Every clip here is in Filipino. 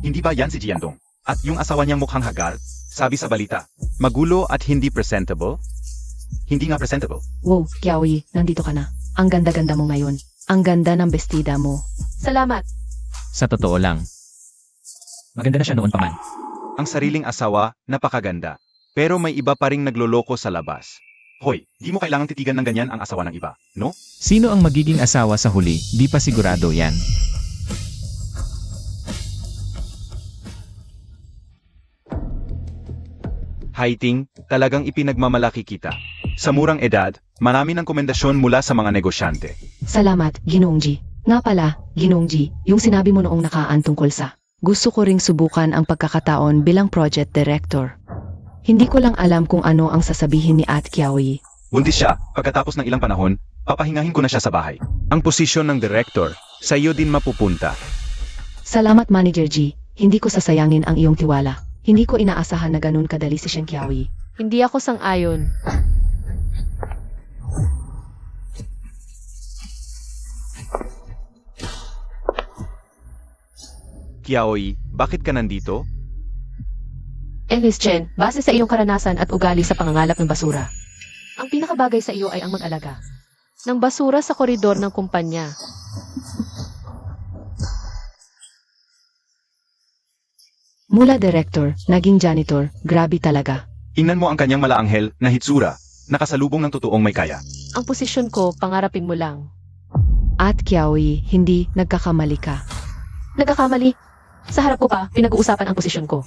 Hindi ba yan si Jiandong? At yung asawa niyang mukhang hagal? Sabi sa balita, magulo at hindi presentable? Hindi nga presentable. Wow, Kiaoy, nandito ka na. Ang ganda-ganda mo ngayon. Ang ganda ng bestida mo. Salamat. Sa totoo lang. Maganda na siya noon pa man. Ang sariling asawa, napakaganda. Pero may iba pa ring nagloloko sa labas. Hoy, di mo kailangang titigan ng ganyan ang asawa ng iba, no? Sino ang magiging asawa sa huli, di pa sigurado yan. Haiting, talagang ipinagmamalaki kita. Sa murang edad, marami ng komendasyon mula sa mga negosyante. Salamat, Ginoong G. Nga pala, Ginoong G, yung sinabi mo noong nakaan tungkol sa gusto ko ring subukan ang pagkakataon bilang project director. Hindi ko lang alam kung ano ang sasabihin ni At Kiaoy. Buntis siya, pagkatapos ng ilang panahon, papahingahin ko na siya sa bahay. Ang posisyon ng director, sa iyo din mapupunta. Salamat, Manager G. Hindi ko sasayangin ang iyong tiwala. Hindi ko inaasahan na ganun kadali si Shen Kiaoy. Hindi ako sang-ayon. Kiaoy, bakit ka nandito? Miss Chen, base sa iyong karanasan at ugali sa pangangalap ng basura, ang pinakabagay sa iyo ay ang mag-alaga ng basura sa koridor ng kumpanya. Mula director, naging janitor, grabe talaga. Ingnan mo ang kanyang malaanghel na hitsura, nakasalubong ng totoong may kaya. Ang posisyon ko, pangarapin mo lang. At Kiaoy, hindi nagkakamali ka. Nagkakamali. Sa harap ko pa, pinag-uusapan ang posisyon ko.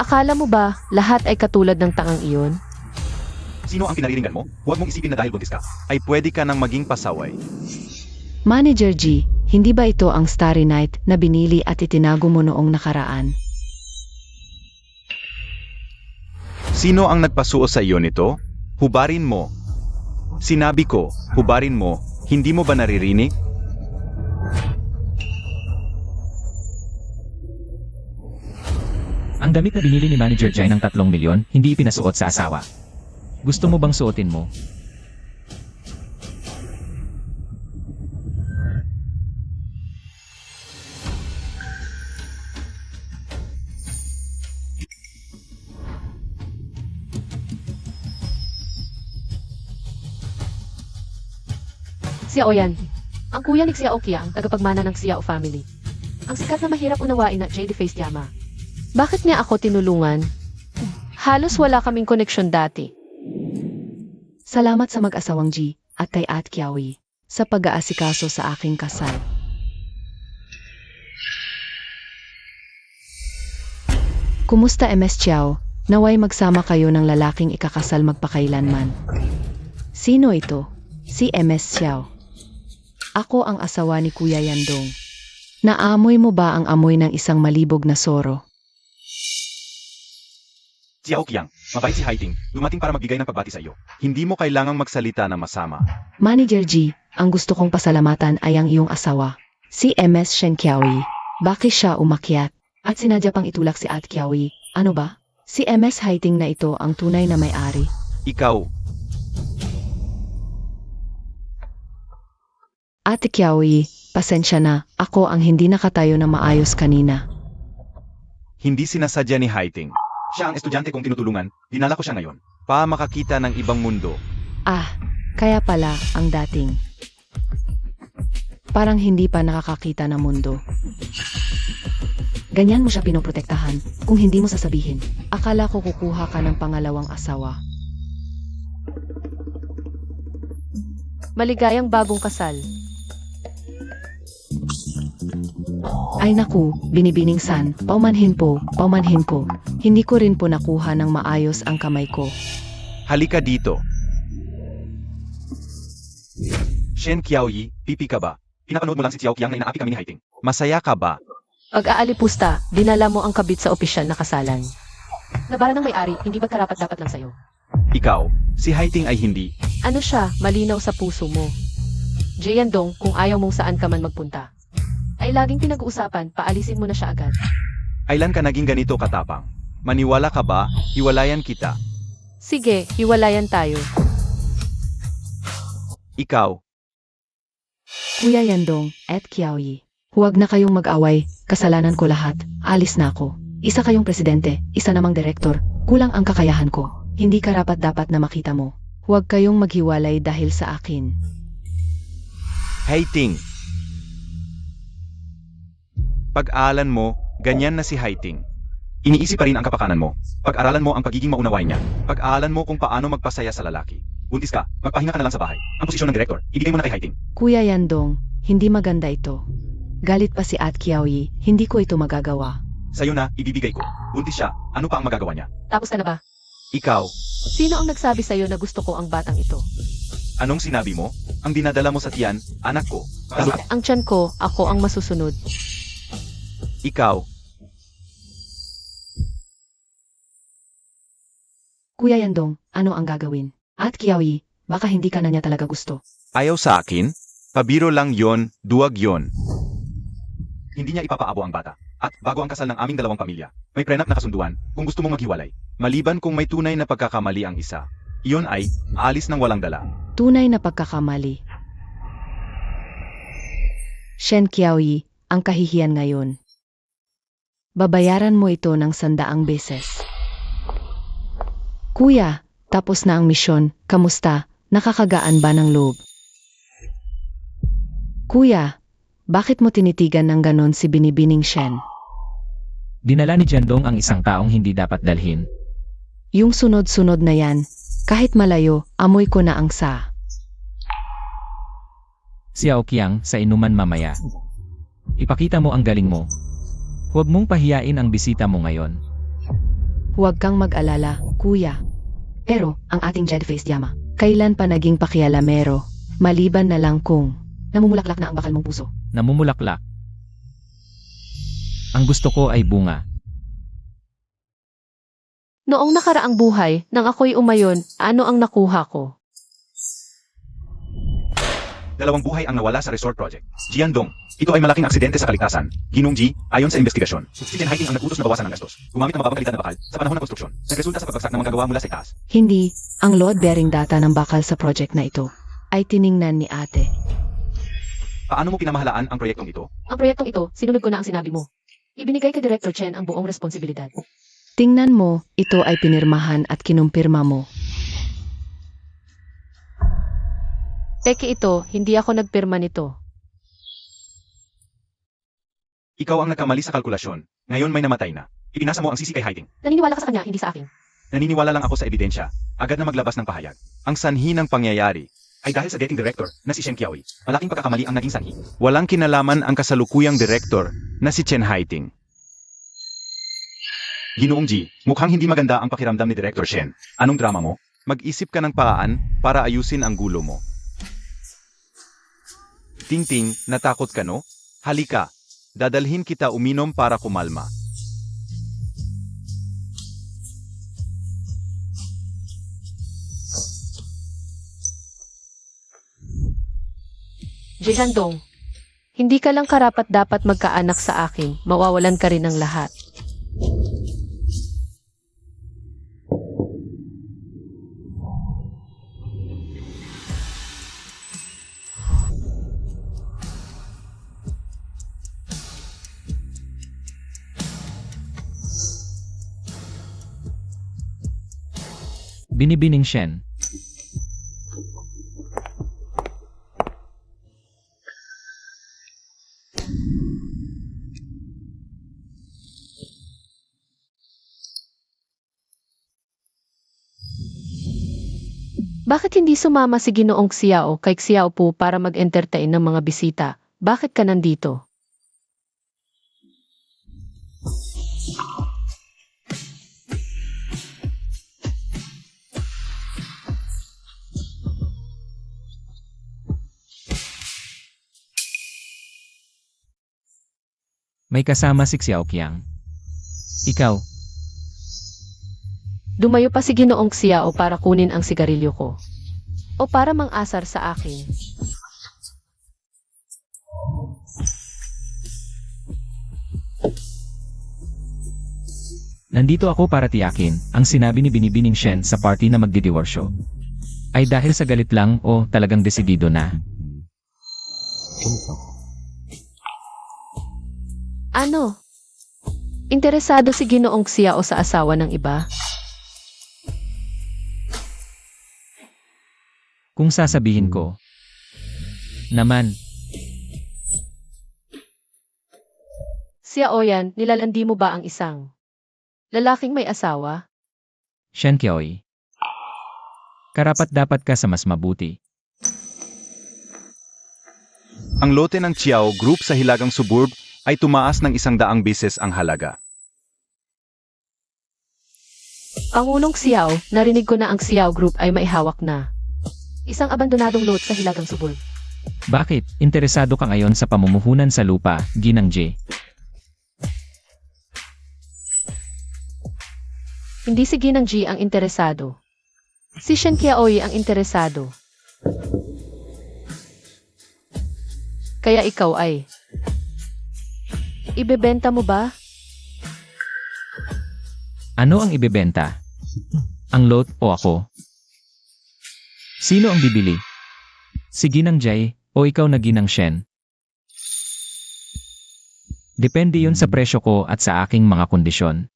Akala mo ba, lahat ay katulad ng tangang iyon? Sino ang pinariringan mo? Huwag mong isipin na dahil buntis ka, ay pwede ka nang maging pasaway. Manager G, hindi ba ito ang Starry Night na binili at itinago mo noong nakaraan? Sino ang nagpasuo sa iyo nito? Hubarin mo. Sinabi ko, hubarin mo, hindi mo ba naririnig? Ang damit na binili ni Manager Jai ng 3 milyon, hindi ipinasuot sa asawa. Gusto mo bang suotin mo? Xiao yan. Ang kuya ni Xiao Kia ang tagapagmana ng Xiao family. Ang sikat na mahirap unawain na JD-Face Yama. Bakit niya ako tinulungan? Halos wala kaming koneksyon dati. Salamat sa mag-asawang G at kay At Kiaoy sa pag-aasikaso sa aking kasal. Kumusta MS Chiao? Naway magsama kayo ng lalaking ikakasal magpakailanman. Sino ito? Si MS Chiao. Ako ang asawa ni Kuya Yandong. Naamoy mo ba ang amoy ng isang malibog na soro? Xiao Qiang, mabait si Haiting, dumating para magbigay ng pagbati sa iyo. Hindi mo kailangang magsalita na masama. Manager G, ang gusto kong pasalamatan ay ang iyong asawa, si MS Shen Kiaoy. Bakit siya umakyat? At sinadya pang itulak si At Kiaoy. Ano ba? Si MS Haiting na ito ang tunay na may-ari. Ikaw, Ate Kiaoy, pasensya na, ako ang hindi nakatayo na maayos kanina. hindi sinasadya ni Haiting. Siya ang estudyante kong tinutulungan, dinala ko siya ngayon. Pa makakita ng ibang mundo. Ah, kaya pala ang dating. Parang hindi pa nakakakita ng mundo. Ganyan mo siya pinoprotektahan, kung hindi mo sasabihin. Akala ko kukuha ka ng pangalawang asawa. Maligayang bagong kasal. Ay naku, binibining san, paumanhin po, paumanhin ko. Hindi ko rin po nakuha ng maayos ang kamay ko. Halika dito. Shen Qiaoyi, pipi ka ba? Pinapanood mo lang si Xiao Qiang na inaapi kami ni Haiting. Masaya ka ba? Pag-aalipusta, dinala mo ang kabit sa opisyal na kasalan. Nabara ng may-ari, hindi ba karapat-dapat lang sa'yo? Ikaw, si Haiting ay hindi. Ano siya, malinaw sa puso mo. Jiandong, kung ayaw mong saan ka man magpunta, ay laging pinag-uusapan, paalisin mo na siya agad. Kailan ka naging ganito katapang? Maniwala ka ba? Hiwalayan kita. Sige, hiwalayan tayo. Ikaw, Kuya Yandong, at Kiaoy. Huwag na kayong mag-away, kasalanan ko lahat, alis na ako. Isa kayong presidente, isa namang direktor, kulang ang kakayahan ko. Hindi karapat-dapat na makita mo. Huwag kayong maghiwalay dahil sa akin. Haiting. Pag-aalan mo, ganyan na si Haiting. Iniisip pa rin ang kapakanan mo. Pag-aralan mo ang pagiging maunaway niya. Pag-aalan mo kung paano magpasaya sa lalaki. Buntis ka, magpahinga ka na lang sa bahay. Ang posisyon ng direktor, ibigay mo na kay Haiting. Kuya Yandong, hindi maganda ito. Galit pa si At Kiaoyi, hindi ko ito magagawa. Sa'yo na, ibibigay ko. Buntis siya, ano pa ang magagawa niya? Tapos ka na ba? Ikaw, Sino ang nagsabi sa'yo na gusto ko ang batang ito? anong sinabi mo? Ang dinadala mo sa tiyan, anak ko. Ang tiyan ko, ako ang masusunod. Ikaw, Kuya Yandong, ano ang gagawin? At Kiaoyi, baka hindi ka na niya talaga gusto. ayaw sa akin? Pabiro lang yon, duwag yon. Hindi niya ipapaabo ang bata. At bago ang kasal ng aming dalawang pamilya, may prenup na kasunduan kung gusto mong maghiwalay. Maliban kung may tunay na pagkakamali ang isa. Iyon ay, aalis ng walang dala. Tunay na pagkakamali. Shen Kiaoyi, ang kahihiyan ngayon. Babayaran mo ito ng 100 beses. Kuya, tapos na ang misyon, kamusta? Nakakagaan ba ng loob? Kuya, bakit mo tinitigan ng ganon si Binibining Shen? Dinala ni Jiandong ang isang taong hindi dapat dalhin. Yung sunod-sunod na yan, kahit malayo, amoy ko na ang sa. Xiao Qiang sa inuman mamaya. Ipakita mo ang galing mo. Huwag mong pahiyain ang bisita mo ngayon. Huwag kang mag-alala, kuya. Pero, ang ating Jedi-faced Yama, kailan pa naging pakialamero, maliban na lang kung namumulaklak na ang bakal mong puso. Namumulaklak. Ang gusto ko ay bunga. Noong nakaraang buhay, nang ako'y umayon, ano ang nakuha ko? Dalawang buhay ang nawala sa resort project. Jiandong, ito ay malaking aksidente sa kaligtasan. Ginong Ji, ayon sa investigasyon, si Chen Haiting ang nag-utos na bawasan ng gastos. Gumamit ng mababang kalidad na bakal sa panahon ng konstruksyon. Nagresulta sa pagbagsak ng mga gawa mula sa itaas. Hindi, ang load-bearing data ng bakal sa project na ito ay tiningnan ni ate. Paano mo pinamahalaan ang proyektong ito? Ang proyektong ito, sinunod ko na ang sinabi mo. Ibinigay kay Director Chen ang buong responsibilidad. Tingnan mo, ito ay pinirmahan at kinumpirma mo. Peke ito, hindi ako nagpirma nito. Ikaw ang nagkamali sa kalkulasyon. Ngayon may namatay na. Ipinasa mo ang sisi kay Haiting. Naniniwala ka sa kanya, hindi sa akin. Naniniwala lang ako sa ebidensya. Agad na maglabas ng pahayag. Ang sanhi ng pangyayari ay dahil sa dating director na si Shen Kiaoyi. Malaking pagkakamali ang naging sanhi. Walang kinalaman ang kasalukuyang director na si Chen Haiting. Ginoong Ji, mukhang hindi maganda ang pakiramdam ni Director Shen. Anong drama mo? Mag-isip ka ng paraan para ayusin ang gulo mo. Tingting, natakot ka no? Halika, dadalhin kita uminom para kumalma. Jiandong, hindi ka lang karapat dapat magkaanak sa akin, mawawalan ka rin ng lahat. Binibining Shen. Bakit hindi sumama si Ginoong Xiao kay Xiao Po para mag-entertain ng mga bisita? Bakit ka nandito? May kasama si Xiao Qiang. Ikaw, Dumayo pa si Ginoong Xiao para kunin ang sigarilyo ko. O para mang-asar sa akin. nandito ako para tiyakin ang sinabi ni Binibining Shen sa party na magdidiworsyo. Ay dahil sa galit lang o talagang desidido na. Ano? Interesado si Ginoong Xiao sa asawa ng iba? Kung sasabihin ko, naman, Xiao yan, nilalandi mo ba ang isang lalaking may asawa? Shen Qiaoyi. Karapat-dapat ka sa mas mabuti. Ang lote ng Chiao Group sa Hilagang Suburb ay tumaas ng 100 beses ang halaga. Pangulong Xiao, narinig ko na ang Xiao Group ay maihawak na isang abandonadong lot sa Hilagang Subol. Bakit? Interesado ka ngayon sa pamumuhunan sa lupa, Ginang J. Hindi si Ginang G ang interesado. Si Shen Qiaoyi ang interesado. Kaya ikaw ay ibebenta mo ba? Ano ang ibebenta? Ang lot o ako? Sino ang bibili? Si Ginang Jai o ikaw na Ginang Shen? Depende yun sa presyo ko at sa aking mga kondisyon.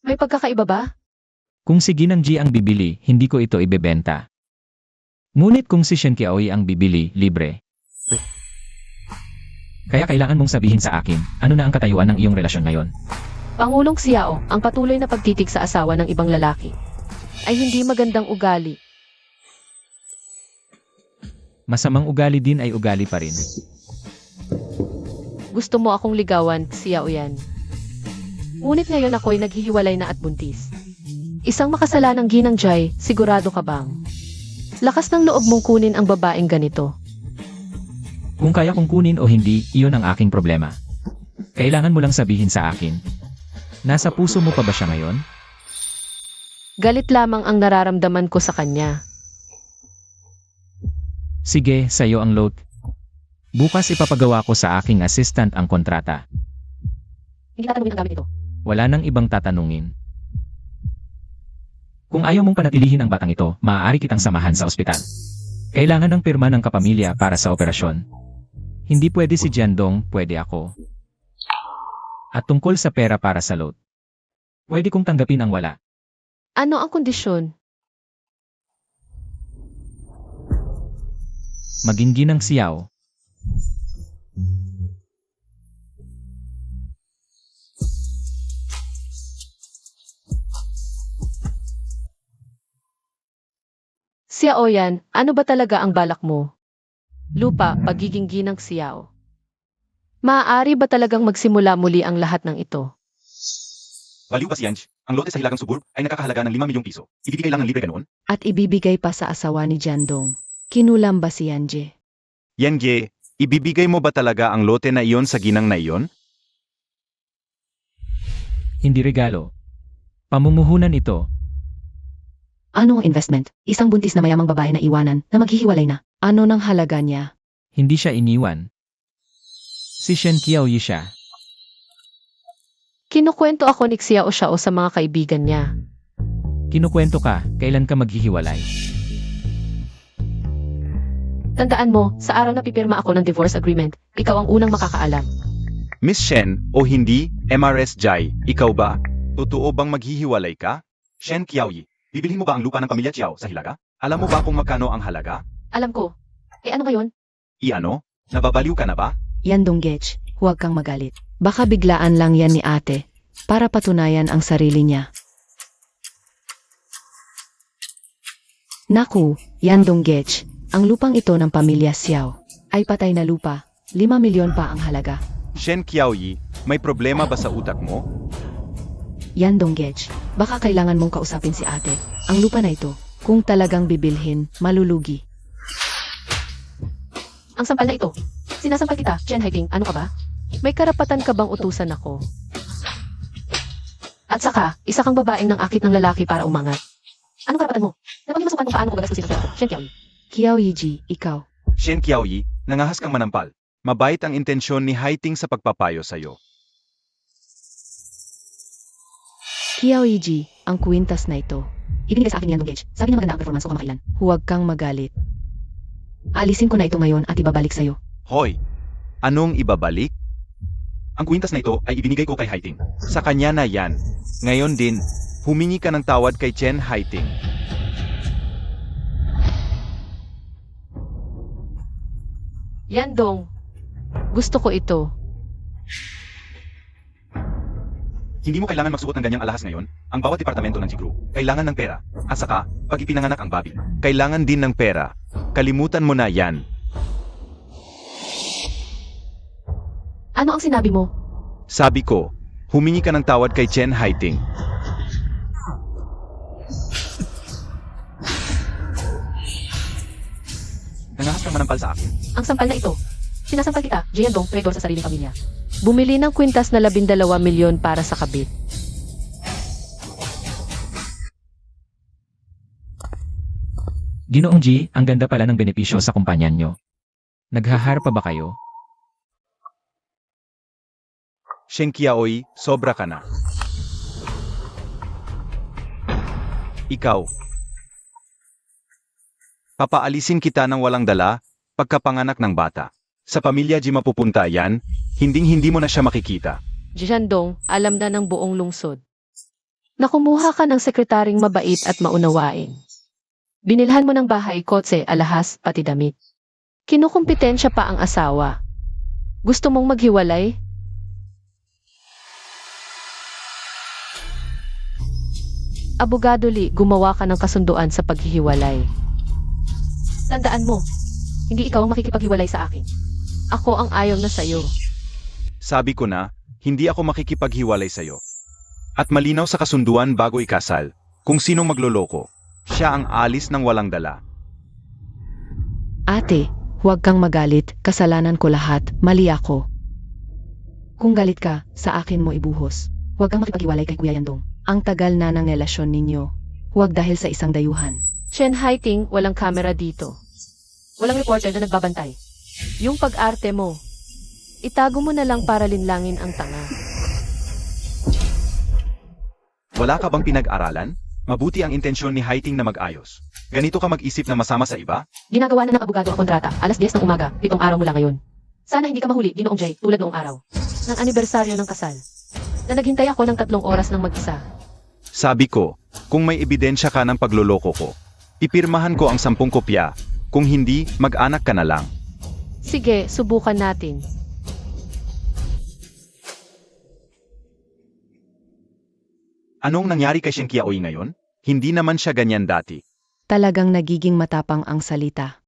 May pagkakaiba ba? Kung si Ginang Ji ang bibili, hindi ko ito ibebenta. Ngunit kung si Shen Qiaoyi ang bibili, libre. Kaya kailangan mong sabihin sa akin, ano na ang katayuan ng iyong relasyon ngayon? Pangulong Xiao, ang patuloy na pagtitig sa asawa ng ibang lalaki ay hindi magandang ugali. Masamang ugali din ay ugali pa rin. Gusto mo akong ligawan, Xiao yan. Ngunit ngayon ako'y naghihiwalay na at buntis. Isang makasalanang Ginang Jai, sigurado ka bang lakas ng loob mong kunin ang babaeng ganito? Kung kaya kong kunin o hindi, iyon ang aking problema. Kailangan mo lang sabihin sa akin. Nasa puso mo pa ba siya ngayon? Galit lamang ang nararamdaman ko sa kanya. Sige, sa'yo ang lot. Bukas ipapagawa ko sa aking assistant ang kontrata. Hindi tatanungin ang gamit ito. Wala nang ibang tatanungin. Kung ayaw mong panatilihin ang batang ito, maaari kitang samahan sa ospital. Kailangan ng pirma ng kapamilya para sa operasyon. Hindi pwede si Jiandong, pwede ako. At tungkol sa pera para sa lot. Pwede kong tanggapin ang wala. Ano ang kondisyon? Maging Ginang Xiao. Xiao yan, ano ba talaga ang balak mo? Lupa, pagiging Ginang Xiao. Maaari ba talagang magsimula muli ang lahat ng ito? Baliw ba si Yanj? Ang lote sa Hilagang Suburb ay nakakahalaga ng 5 milyong piso. Ibibigay lang ng libre ganoon? At ibibigay pa sa asawa ni Jiandong. Kinulam ba si Yanje? Yanje, ibibigay mo ba talaga ang lote na iyon sa ginang na iyon? Hindi regalo. Pamumuhunan ito. Ano ang investment? Isang buntis na mayamang babae na iwanan na maghihiwalay na. Ano nang halaga niya? Hindi siya iniwan. Si Shen Qiaoyi siya. Kinukwento ako ni Xiao Xiao sa mga kaibigan niya. Kinukwento ka, kailan ka maghihiwalay. Tandaan mo, sa araw na pipirma ako ng divorce agreement, ikaw ang unang makakaalam. Miss Shen, o hindi, MRS Jai, ikaw ba? Totoo bang maghihiwalay ka? Shen Qiaoyi, bibilhin mo ba ang lupa ng pamilya Chiao sa Hilaga? Alam mo ba kung magkano ang halaga? Alam ko. Ano ngayon? Iano? Nababaliw ka na ba? Yandong Gech, huwag kang magalit. Baka biglaan lang yan ni ate, para patunayan ang sarili niya. Naku, Yandong Gech, ang lupang ito ng pamilya Xiao ay patay na lupa, 5 milyon pa ang halaga. Shen Qiaoyi, may problema ba sa utak mo? Yandong Gech, baka kailangan mong kausapin si ate. Ang lupa na ito, kung talagang bibilhin, malulugi. Ang sampal na ito. Sinasampal kita, Chen Haiding, ano ka ba? May karapatan ka bang utusan ako? At saka, isa kang babaeng nang akit ng lalaki para umangat. Anong karapatan mo? Napagimasukan kung paano ko gagastusin ang pera ko, Shen Qiaoyi. Qiaoyi Ji, ikaw. Shen Qiaoyi, nangahas kang manampal. Mabait ang intensyon ni Haiting sa pagpapayo sa'yo. Qiaoyi Ji, ang kwintas na ito. Ibinigay sa akin ni Yandong Gage. Sabi niya maganda ang performance ko kamakailan. Huwag kang magalit. Alisin ko na ito ngayon at ibabalik sa'yo. Hoy! Anong ibabalik? Ang kwintas na ito ay ibinigay ko kay Haiting. Sa kanya na yan. Ngayon din, humingi ka ng tawad kay Chen Haiting. Yandong, gusto ko ito. Hindi mo kailangan magsuot ng ganyang alahas ngayon. Ang bawat departamento ng Jigru, kailangan ng pera. At saka, pag ipinanganak ang Bobby, kailangan din ng pera. Kalimutan mo na yan. Ano ang sinabi mo? Sabi ko, humingi ka ng tawad kay Chen Haiting. Nangahas kang manampal sa akin. Ang sampal na ito. Sinasampal kita, Jiandong, traidor sa sariling pamilya. Bumili ng kwintas na 12 milyon para sa kabit. Ginoong G, ang ganda pala ng benepisyo sa kumpanya nyo. Naghahar pa ba kayo? Shen Qiaoi, sobra ka na. Ikaw. Papaalisin kita ng walang dala, pagkapanganak ng bata. Sa pamilya Ji mapupunta yan, hinding-hindi mo na siya makikita. Jiandong, alam na ng buong lungsod. Nakumuha ka ng sekretaring mabait at maunawain. Binilhan mo ng bahay, kotse, alahas, pati damit. Kinukumpetensya pa ang asawa. Gusto mong maghiwalay? Abogado Li, gumawa ka ng kasunduan sa paghihiwalay. Tandaan mo, hindi ikaw ang makikipaghiwalay sa akin. Ako ang ayaw na sa'yo. Sabi ko na, hindi ako makikipaghiwalay sa'yo. At malinaw sa kasunduan bago ikasal, kung sinong magloloko, siya ang alis ng walang dala. Ate, huwag kang magalit, kasalanan ko lahat, mali ako. Kung galit ka, sa akin mo ibuhos. Huwag kang makipaghiwalay kay Kuya Yandong. Ang tagal na ng relasyon ninyo. Huwag dahil sa isang dayuhan. Chen Haiting, walang kamera dito. Walang reporter na nagbabantay. Yung pag-arte mo, itago mo na lang para linlangin ang tanga. Wala ka bang pinag-aralan? Mabuti ang intensyon ni Haiting na mag-ayos. Ganito ka mag-isip na masama sa iba? Ginagawa na ng abogado ang kontrata, alas 10 ng umaga, 7 araw mula ngayon. Sana hindi ka mahuli, Ginoong Jay, tulad noong araw. Ng anibersaryo ng kasal. Na naghintay ako ng 3 oras ng mag-isa. Sabi ko, kung may ebidensya ka ng pagloloko ko, pipirmahan ko ang 10 kopya. Kung hindi, mag-anak ka na lang. Sige, subukan natin. Anong nangyari kay Shen Qiaoi ngayon? Hindi naman siya ganyan dati. Talagang nagiging matapang ang salita.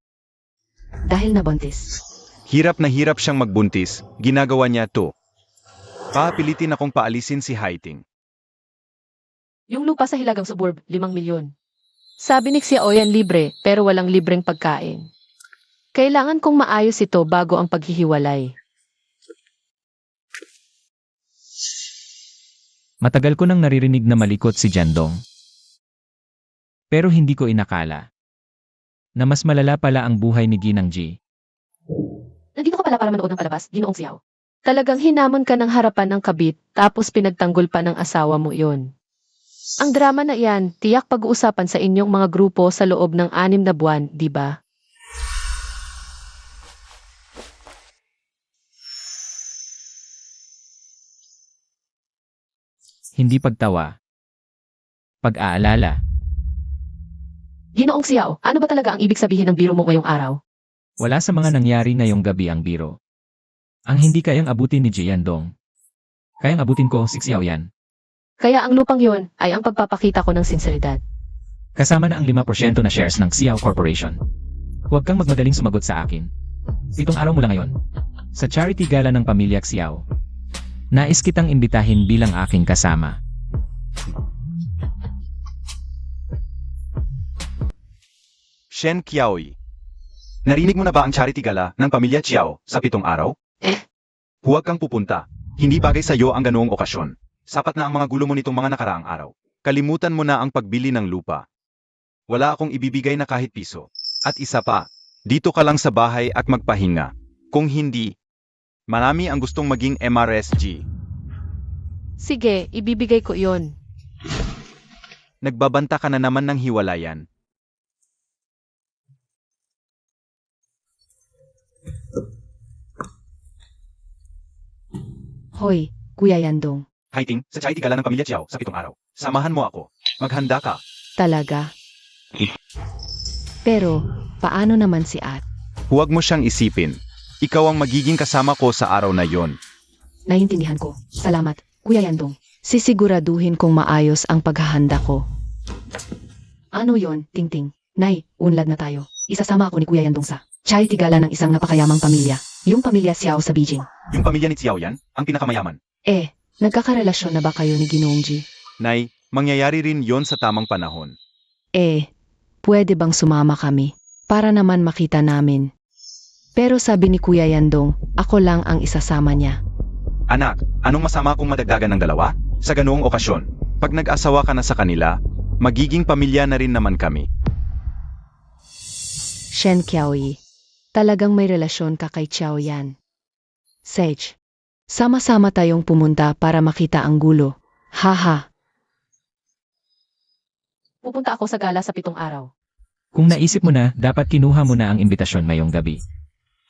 Dahil nabuntis. Hirap na hirap siyang magbuntis, ginagawa niya to. Papilitin akong paalisin si Haiting. Yung lupa sa Hilagang Suburb, 5 milyon. Sabi ni Xiaoyan libre, pero walang libreng pagkain. Kailangan kong maayos ito bago ang paghihiwalay. Matagal ko nang naririnig na malikot si Jiandong. Pero hindi ko inakala na mas malala pala ang buhay ni Ginang Ji. Nandito ka pala para manood ng palabas, Ginoong Xiao. Talagang hinamon ka ng harapan ng kabit, tapos pinagtanggol pa ng asawa mo yon. Ang drama na iyan, tiyak pag-uusapan sa inyong mga grupo sa loob ng 6 na buwan, di ba? Hindi pagtawa. Pag-aalala. Ginoong Xiao, ano ba talaga ang ibig sabihin ng biro mo ngayong araw? Wala sa mga nangyari ngayong gabi ang biro. Ang hindi kayang abutin ni Jiandong. Kayang abutin ko si Xiaoyan. Kaya ang lupang yon ay ang pagpapakita ko ng sinseridad. Kasama na ang 5% na shares ng Xiao Corporation. Huwag kang magmadaling sumagot sa akin. 7 araw mula ngayon. Sa charity gala ng pamilya Xiao. Nais kitang imbitahin bilang aking kasama. Shen Qiaoi. Narinig mo na ba ang charity gala ng pamilya Chiao sa 7 araw? Huwag kang pupunta. Hindi bagay sa iyo ang ganoong okasyon. Sapat na ang mga gulo mo nitong mga nakaraang araw. Kalimutan mo na ang pagbili ng lupa. Wala akong ibibigay na kahit piso. At isa pa, dito ka lang sa bahay at magpahinga. Kung hindi, marami ang gustong maging MRSG. Sige, ibibigay ko yon. Nagbabanta ka na naman ng hiwalayan. Hoy, Kuya Yandong. Haiting, sa charity gala ng pamilya Chiao sa 7 araw. Samahan mo ako. Maghanda ka. Talaga? Pero, paano naman si At? Huwag mo siyang isipin. Ikaw ang magiging kasama ko sa araw na yon. Naiintindihan ko. Salamat, Kuya Yandong. Sisiguraduhin kong maayos ang paghahanda ko. Ano yon, Tingting? Nay, unlad na tayo. Isasama ako ni Kuya Yandong sa charity gala ng isang napakayamang pamilya. Yung pamilya Xiao sa Beijing. Yung pamilya ni Xiao yan, ang pinakamayaman. Nagkakarelasyon na ba kayo ni Ginoong Ji? Nay, mangyayari rin yon sa tamang panahon. Pwede bang sumama kami? Para naman makita namin. Pero sabi ni Kuya Yandong, ako lang ang isasama niya. Anak, anong masama kung madagdagan ng 2? Sa ganoong okasyon, pag nag-asawa ka na sa kanila, magiging pamilya na rin naman kami. Shen Qiaoyi, talagang may relasyon ka kay Xiao Yan. Sage, sama-sama tayong pumunta para makita ang gulo. Haha, Pupunta ako sa gala sa 7 araw. Kung naisip mo na, dapat kinuha mo na ang imbitasyon ngayong gabi.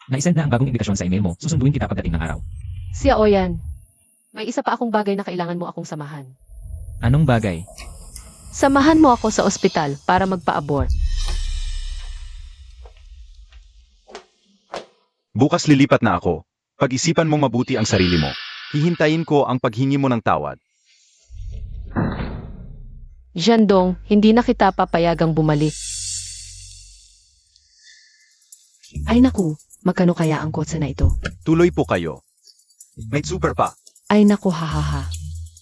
Naisend na ang bagong imbitasyon sa email mo, susunduin kita pagdating ng araw. Si Oyan, may isa pa akong bagay na kailangan mo akong samahan. Anong bagay? Samahan mo ako sa ospital para magpa-abort. Bukas lilipat na ako. Pag-isipan mong mabuti ang sarili mo. Hihintayin ko ang paghingi mo ng tawad. Jandong, hindi na kita papayagang bumalik. ay naku, magkano kaya ang kotse na ito? Tuloy po kayo. May super pa. Ay naku, hahaha.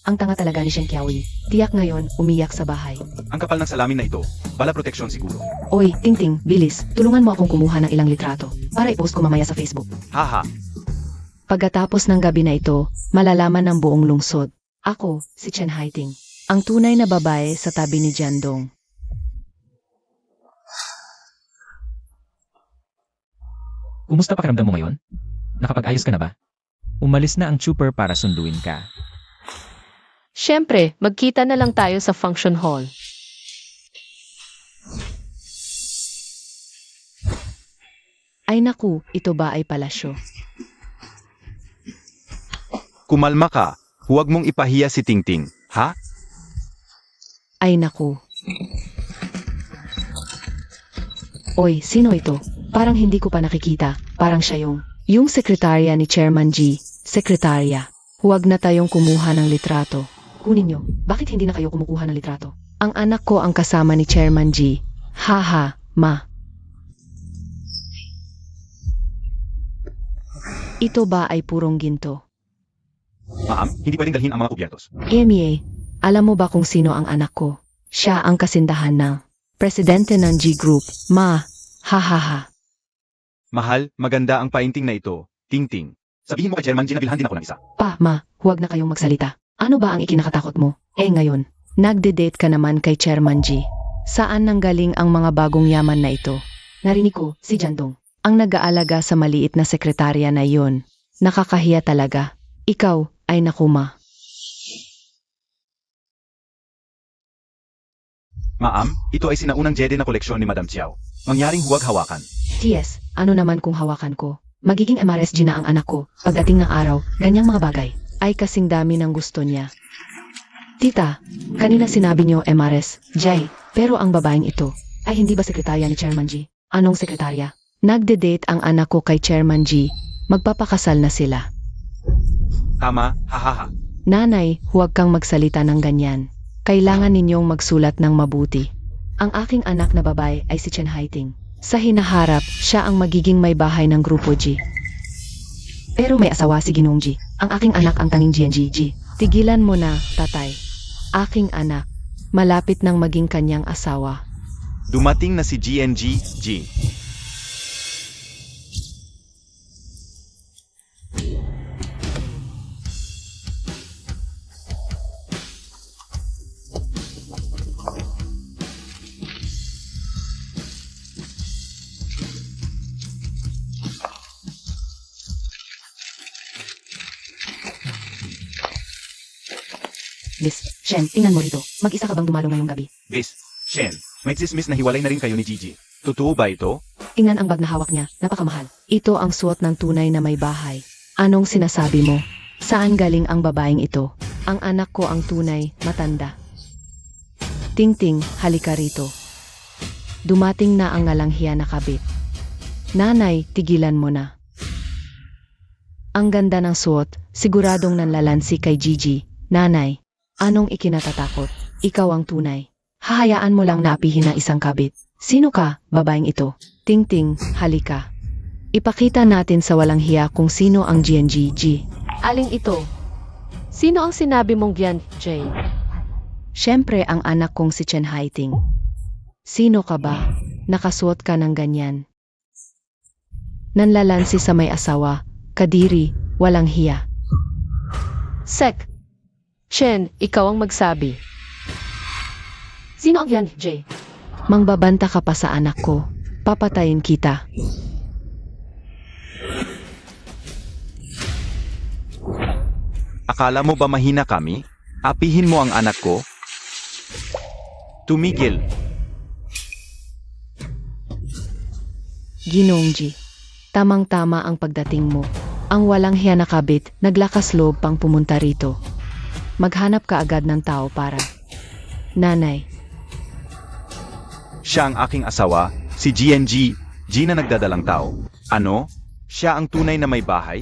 Ang tanga talaga ni Shen Qiaoyi. Tiyak ngayon, umiyak sa bahay. Ang kapal ng salamin na ito. Bala proteksyon siguro. Oy, Tingting, bilis, tulungan mo akong kumuha ng ilang litrato para i-post ko mamaya sa Facebook. Haha. Pagkatapos ng gabi na ito, malalaman ng buong lungsod. Ako, si Chen Haiting, ang tunay na babae sa tabi ni Jiandong. Kumusta pakiramdam mo ngayon? Nakapag-ayos ka na ba? Umalis na ang trooper para sunduin ka. Siyempre, magkita na lang tayo sa function hall. Ay naku, ito ba ay palasyo? Kumalma ka. Huwag mong ipahiya si Tingting. Ha? Ay naku. Oy, sino ito? Parang hindi ko pa nakikita. Parang siya yung sekretarya ni Chairman G. Sekretarya. Huwag na tayong kumuha ng litrato. Kunin nyo, bakit hindi na kayo kumukuha ng litrato? Ang anak ko ang kasama ni Chairman G. Haha, ma. Ito ba ay purong ginto? Ma'am, hindi pwedeng dalhin ang mga kubyertos. Emie, alam mo ba kung sino ang anak ko? Siya ang kasindahan ng presidente ng G Group. Ma, hahaha. Mahal, maganda ang painting na ito. Tingting. Sabihin mo kay Chairman G na bilhan din ako ng isa. Pa, ma, huwag na kayong magsalita. Ano ba ang ikinakatakot mo? Ngayon, nagde-date ka naman kay Chairman G. Saan nanggaling ang mga bagong yaman na ito? Narinig ko, si Jiandong. Ang nag-aalaga sa maliit na sekretarya na iyon. Nakakahiya talaga. Ikaw, ay naku ma. Ma'am, ito ay sinaunang jede na koleksyon ni Madam Chiao. Mangyaring huwag hawakan. T.S., ano naman kung hawakan ko? Magiging MRSG na ang anak ko. Pagdating ng araw, ganyang mga bagay. Ay kasing dami ng gusto niya. Tita, kanina sinabi niyo MRS, Jay, pero ang babaeng ito, ay hindi ba sekretarya ni Chairman G? Anong sekretarya? Nagde-date ang anak ko kay Chairman G. Magpapakasal na sila. Tama, hahaha. Nanay, huwag kang magsalita ng ganyan. Kailangan ninyong magsulat ng mabuti. Ang aking anak na babae ay si Chen Haiting. Sa hinaharap, siya ang magiging may bahay ng Grupo G. Pero may asawa si Ginong G. Ang aking anak ang tanging GNG. Tigilan mo na, tatay. Aking anak, malapit nang maging kanyang asawa. Dumating na si GNG, G. Miss, Shen, tingnan mo rito. Mag-isa ka bang dumalo ngayong gabi? Bis, Shen, may tsismis na hiwalay na rin kayo ni Gigi. Totoo ba ito? Tingnan ang bag na hawak niya. Napakamahal. Ito ang suot ng tunay na may bahay. Anong sinasabi mo? Saan galing ang babaeng ito? Ang anak ko ang tunay, matanda. Tingting, halika rito. Dumating na ang ngalanghiya na kabit. Nanay, tigilan mo na. Ang ganda ng suot, siguradong nanlalansi kay Gigi. Nanay, anong ikinatatakot? Ikaw ang tunay. Hahayaan mo lang na apihin ng isang kabit. Sino ka, babaeng ito? Tingting, halika. Ipakita natin sa walang hiya kung sino ang GNGG. Aling ito? Sino ang sinabi mong Gian, Jay? Siyempre ang anak kong si Chen Haiting. Sino ka ba? Nakasuot ka ng ganyan. Nanlalansi sa may asawa, kadiri, walang hiya. Sek. Chen, ikaw ang magsabi. Sino ang Gian, Jay? Mangbabanta ka pa sa anak ko. Papatayin kita. Akala mo ba mahina kami? Apihin mo ang anak ko? Tumigil. Ginongji. Tamang-tama ang pagdating mo. Ang walang hiya na kabit, naglakas loob pang pumunta rito. Maghanap ka agad ng tao para. Nanay, Siya ang aking asawa, si GNG, G na nagdadalang tao. Ano? Siya ang tunay na may bahay?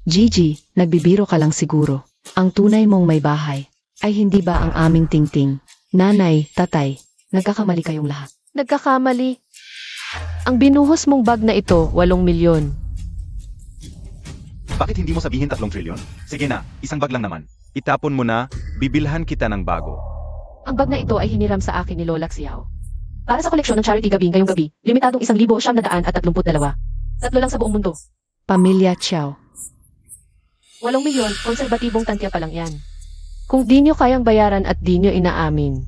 Gigi, nagbibiro ka lang siguro. Ang tunay mong may bahay ay hindi ba ang aming tingting? Nanay, tatay, nagkakamali kayong lahat. Nagkakamali. Ang binuhos mong bag na ito, 8 milyon. Bakit hindi mo sabihin 3 trilyon? Sige na, isang bag lang naman. Itapon mo na, bibilhan kita ng bago. Ang bag na ito ay hiniram sa akin ni Lola Xiao. Para sa koleksyon ng charity gabi ngayong gabi, limitadong 1,932. 3 lang sa buong mundo. Pamilya Chow. 8 milyon, konserbatibong tantya pa lang yan. Kung di nyo kayang bayaran at di nyo inaamin,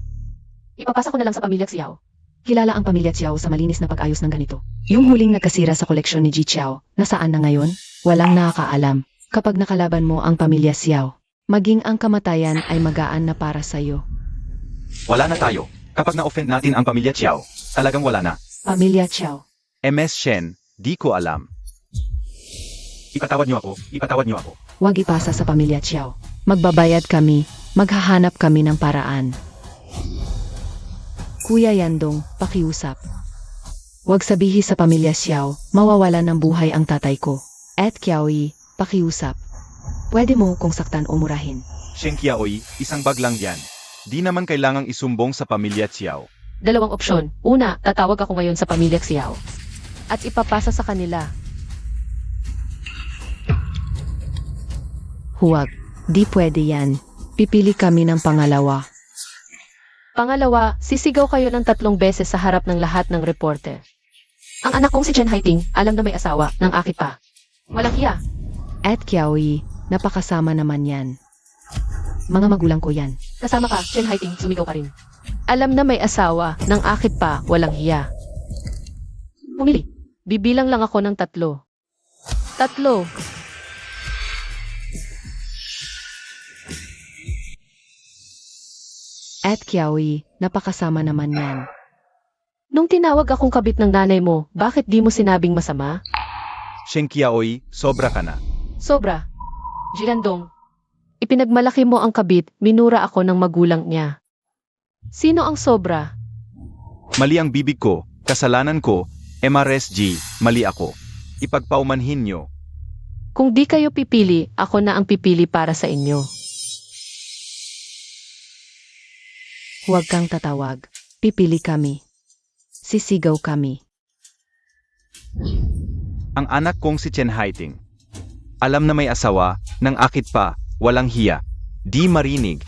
ipapasa ko na lang sa pamilya Xiao. Kilala ang pamilya Chow sa malinis na pag-ayos ng ganito. Yung huling nagkasira sa koleksyon ni Ji Chow, nasaan na ngayon? Walang nakakaalam. Kapag nakalaban mo ang pamilya Xiao, maging ang kamatayan ay magaan na para sa'yo. Wala na tayo. Kapag na-offend natin ang pamilya Chiao, talagang wala na. Pamilya Chow. MS Shen, di ko alam. Ipatawad niyo ako, ipatawad niyo ako. Huwag ipasa sa pamilya Chow. Magbabayad kami, maghahanap kami ng paraan. Kuya Yandong, pakiusap. Huwag sabihin sa pamilya Xiao, mawawalan ng buhay ang tatay ko. At Kiaoy, pakiusap. Pwede mo kung saktan o murahin. Shen Kiaoy, isang bag lang yan. Di naman kailangang isumbong sa pamilya Chiao. 2 opsyon. Una, tatawag ako ngayon sa pamilya Xiao. At ipapasa sa kanila. Huwag, di pwede yan. Pipili kami ng pangalawa. Pangalawa, sisigaw kayo ng 3 beses sa harap ng lahat ng reporter. Ang anak kong si Chen Haiting, alam na may asawa, ng akit pa. Walang hiya. At Kiaoy, napakasama naman yan. Mga magulang ko yan. Kasama ka, Chen Haiting, sumigaw ka rin. Alam na may asawa, ng akit pa, walang hiya. Pumili. Bibilang lang ako ng 3. 3. At Kiaoy, napakasama naman yan. Nung tinawag akong kabit ng nanay mo, bakit di mo sinabing masama? Shen Kiaoy, sobra ka na. Sobra. Jirandong. Ipinagmalaki mo ang kabit, minura ako ng magulang niya. Sino ang sobra? Mali ang bibig ko, kasalanan ko, MRSG, mali ako. Ipagpaumanhin nyo. Kung di kayo pipili, ako na ang pipili para sa inyo. Huwag kang tatawag. Pipili kami. Sisigaw kami. Ang anak kong si Chen Haiting. Alam na may asawa, ng akit pa, walang hiya. Di marinig.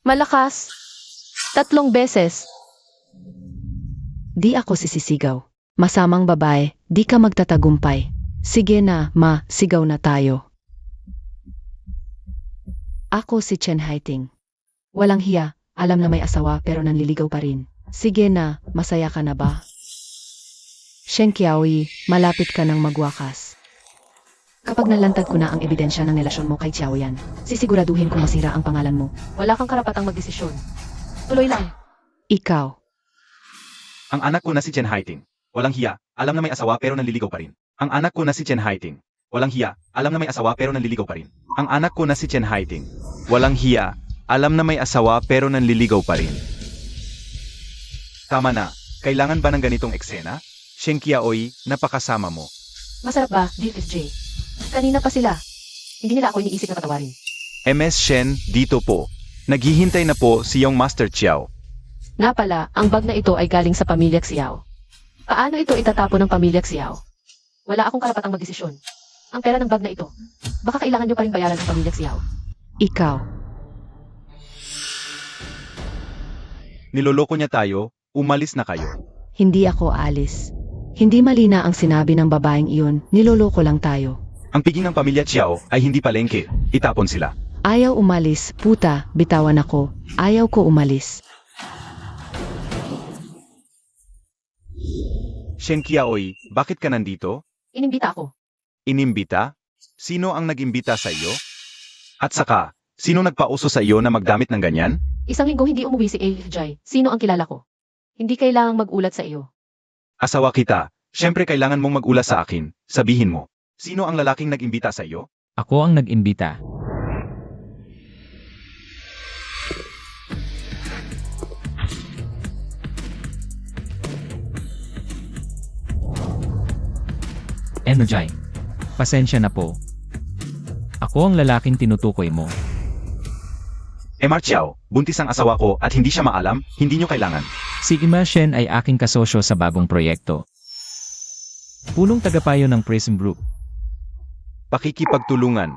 Malakas. 3 beses. Di ako sisisigaw. Masamang babae, di ka magtatagumpay. Sige na, ma, sigaw na tayo. Ako si Chen Haiting. Walang hiya, alam na may asawa pero nanliligaw pa rin. Sige na, masaya ka na ba? Shen Kiaoy, malapit ka nang magwakas. Kapag nalantad ko na ang ebidensya ng relasyon mo kay Xiaoyan, sisiguraduhin kong masira ang pangalan mo. Wala kang karapatang magdesisyon. Tuloy lang. Ikaw. Ang anak ko na si Chen Haiting. Walang hiya, alam na may asawa pero nanliligaw pa rin. Ang anak ko na si Chen Haiting. Walang hiya, alam na may asawa pero nanliligaw pa rin. Ang anak ko na si Chen Haiting. Walang hiya, alam na may asawa pero nanliligaw pa rin. Tama na, kailangan ba ng ganitong eksena? Shen Qiaoyi, napakasama mo. Masarap ba, DFJ? Kanina pa sila. Hindi nila ako iniisip na patawarin. MS Shen, dito po. Naghihintay na po si Young Master Chiao. Nga pala, ang bag na ito ay galing sa pamilya Xiao. Paano ito itatapon ng pamilya Xiao? Wala akong karapatang magdesisyon. Ang pera ng bag na ito, baka kailangan nyo pa rin bayaran ng pamilya Xiao. Ikaw. Niloloko niya tayo, umalis na kayo. Hindi ako alis. Hindi mali na ang sinabi ng babaeng iyon, niloloko lang tayo. Ang piging ng pamilya Chiao ay hindi palengke, itapon sila. Ayaw umalis, puta, bitawan ako. Ayaw ko umalis. Shen Qiaoyi, bakit ka nandito? Inimbita ako. Inimbita? Sino ang nag-imbita sa iyo? At saka, sino nagpauso sa iyo na magdamit ng ganyan? Isang linggo hindi umuwi si AFJ. Sino ang kilala ko? Hindi kailangang magulat sa iyo. Asawa kita, syempre kailangan mong mag-ula sa akin, sabihin mo. Sino ang lalaking nag-imbita sa iyo? Ako ang nag-imbita. Enojai. Pasensya na po. Ako ang lalaking tinutukoy mo. Emar Chiao, buntis ang asawa ko at hindi siya maalam, hindi nyo kailangan. Si Ima Shen ay aking kasosyo sa bagong proyekto. Punong tagapayo ng Prism Group. Pakikipagtulungan.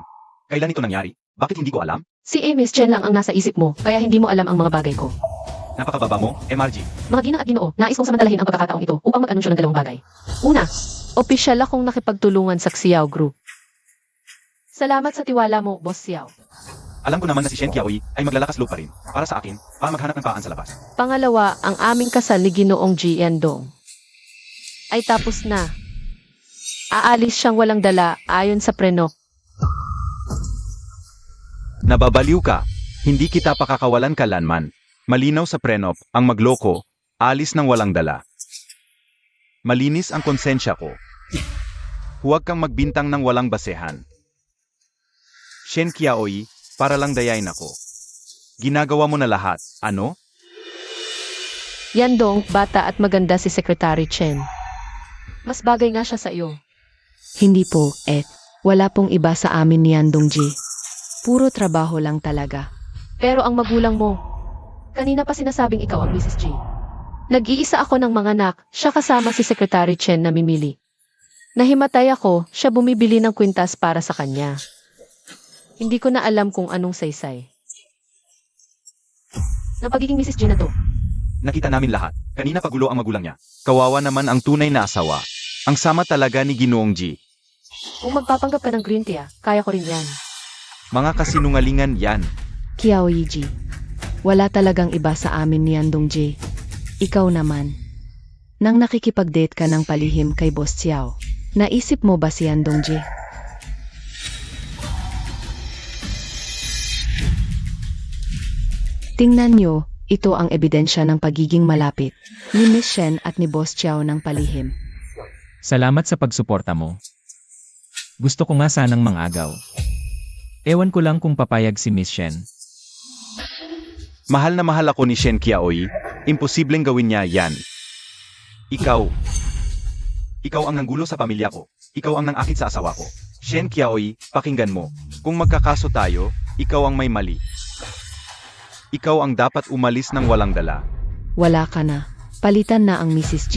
Kailan ito nangyari? Bakit hindi ko alam? Si Miss Chen lang ang nasa isip mo, kaya hindi mo alam ang mga bagay ko. Napakababa mo, MRG. Mga ginang at ginoo, nais kong samantalahin ang pagkakataong ito upang mag-anunsyo ng dalawang bagay. Una, opisyal akong nakipagtulungan sa Xiao Group. Salamat sa tiwala mo, Boss Xiao. Alam ko naman na si Shen Qiaoyi ay maglalakas loob pa rin. Para sa akin, para maghanap ng paan sa labas. Pangalawa, ang aming kasal ni Ginoong Ji Endong ay tapos na. Aalis siyang walang dala ayon sa prenok. Nababaliw ka. Hindi kita pakakawalan kalanman. Malinaw sa prenop, ang magloko, alis ng walang dala. Malinis ang konsensya ko. Huwag kang magbintang ng walang basehan. Shen Qiaoyi, para lang dayain ako. Ginagawa mo na lahat, ano? Yandong, bata at maganda si Secretary Chen. Mas bagay nga siya sa iyo. Hindi po, wala pong iba sa amin ni Andongji. Puro trabaho lang talaga. Pero ang magulang mo, kanina pa sinasabing ikaw ang Mrs. G. Nag-iisa ako ng mga anak, siya kasama si Secretary Chen na mimili. Nahimatay ako, siya bumibili ng kwintas para sa kanya. Hindi ko na alam kung anong saysay. Ng pagiging Mrs. G na to. Nakita namin lahat. Kanina pagulo ang magulang niya. Kawawa naman ang tunay na asawa. Ang sama talaga ni Ginoong Ji. Kung magpapanggap ka ng green tea, kaya ko rin yan. Mga kasinungalingan yan. Qiaoyi-ji. Wala talagang iba sa amin ni Andongji. Ikaw naman. Nang nakikipag-date ka ng palihim kay Boss Xiao, naisip mo ba si Andongji? Tingnan nyo, ito ang ebidensya ng pagiging malapit ni Miss Shen at ni Boss Xiao ng palihim. Salamat sa pagsuporta mo. Gusto ko nga sanang mangagaw. Ewan ko lang kung papayag si Miss Shen. Mahal na mahal ako ni Shen Qiaoyi. Imposibleng gawin niya yan. Ikaw ang nanggulo sa pamilya ko. Ikaw ang nangakit sa asawa ko. Shen Qiaoyi, pakinggan mo. Kung magkakaso tayo, ikaw ang may mali. Ikaw ang dapat umalis ng walang dala. Wala ka na. Palitan na ang Mrs. G.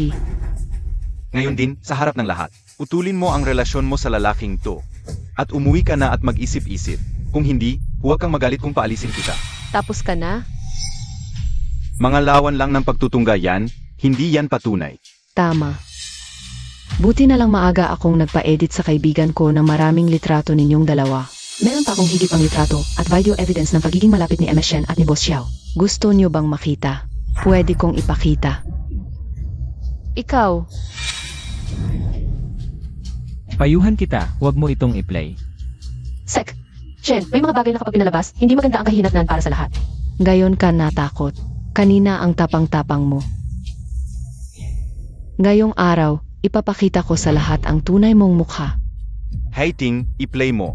Ngayon din, sa harap ng lahat, utulin mo ang relasyon mo sa lalaking to. At umuwi ka na at mag-isip-isip. Kung hindi, huwag kang magalit kung paalisin kita. Tapos ka na? Mga lawan lang ng pagtutungga yan, hindi yan patunay. Tama. Buti na lang maaga akong nagpa-edit sa kaibigan ko ng maraming litrato ninyong dalawa. Meron pa akong higit pang litrato at video evidence ng pagiging malapit ni MS Shen at ni Boss Xiao. Gusto nyo bang makita? Pwede kong ipakita. Ikaw, Payuhan kita, huwag mo itong i-play. Sek. Shen, may mga bagay na kapag pinalabas, hindi maganda ang kahinatnan para sa lahat. Ngayon ka natakot. Kanina ang tapang-tapang mo. Ngayong araw, ipapakita ko sa lahat ang tunay mong mukha. Hey Ting, i-play mo.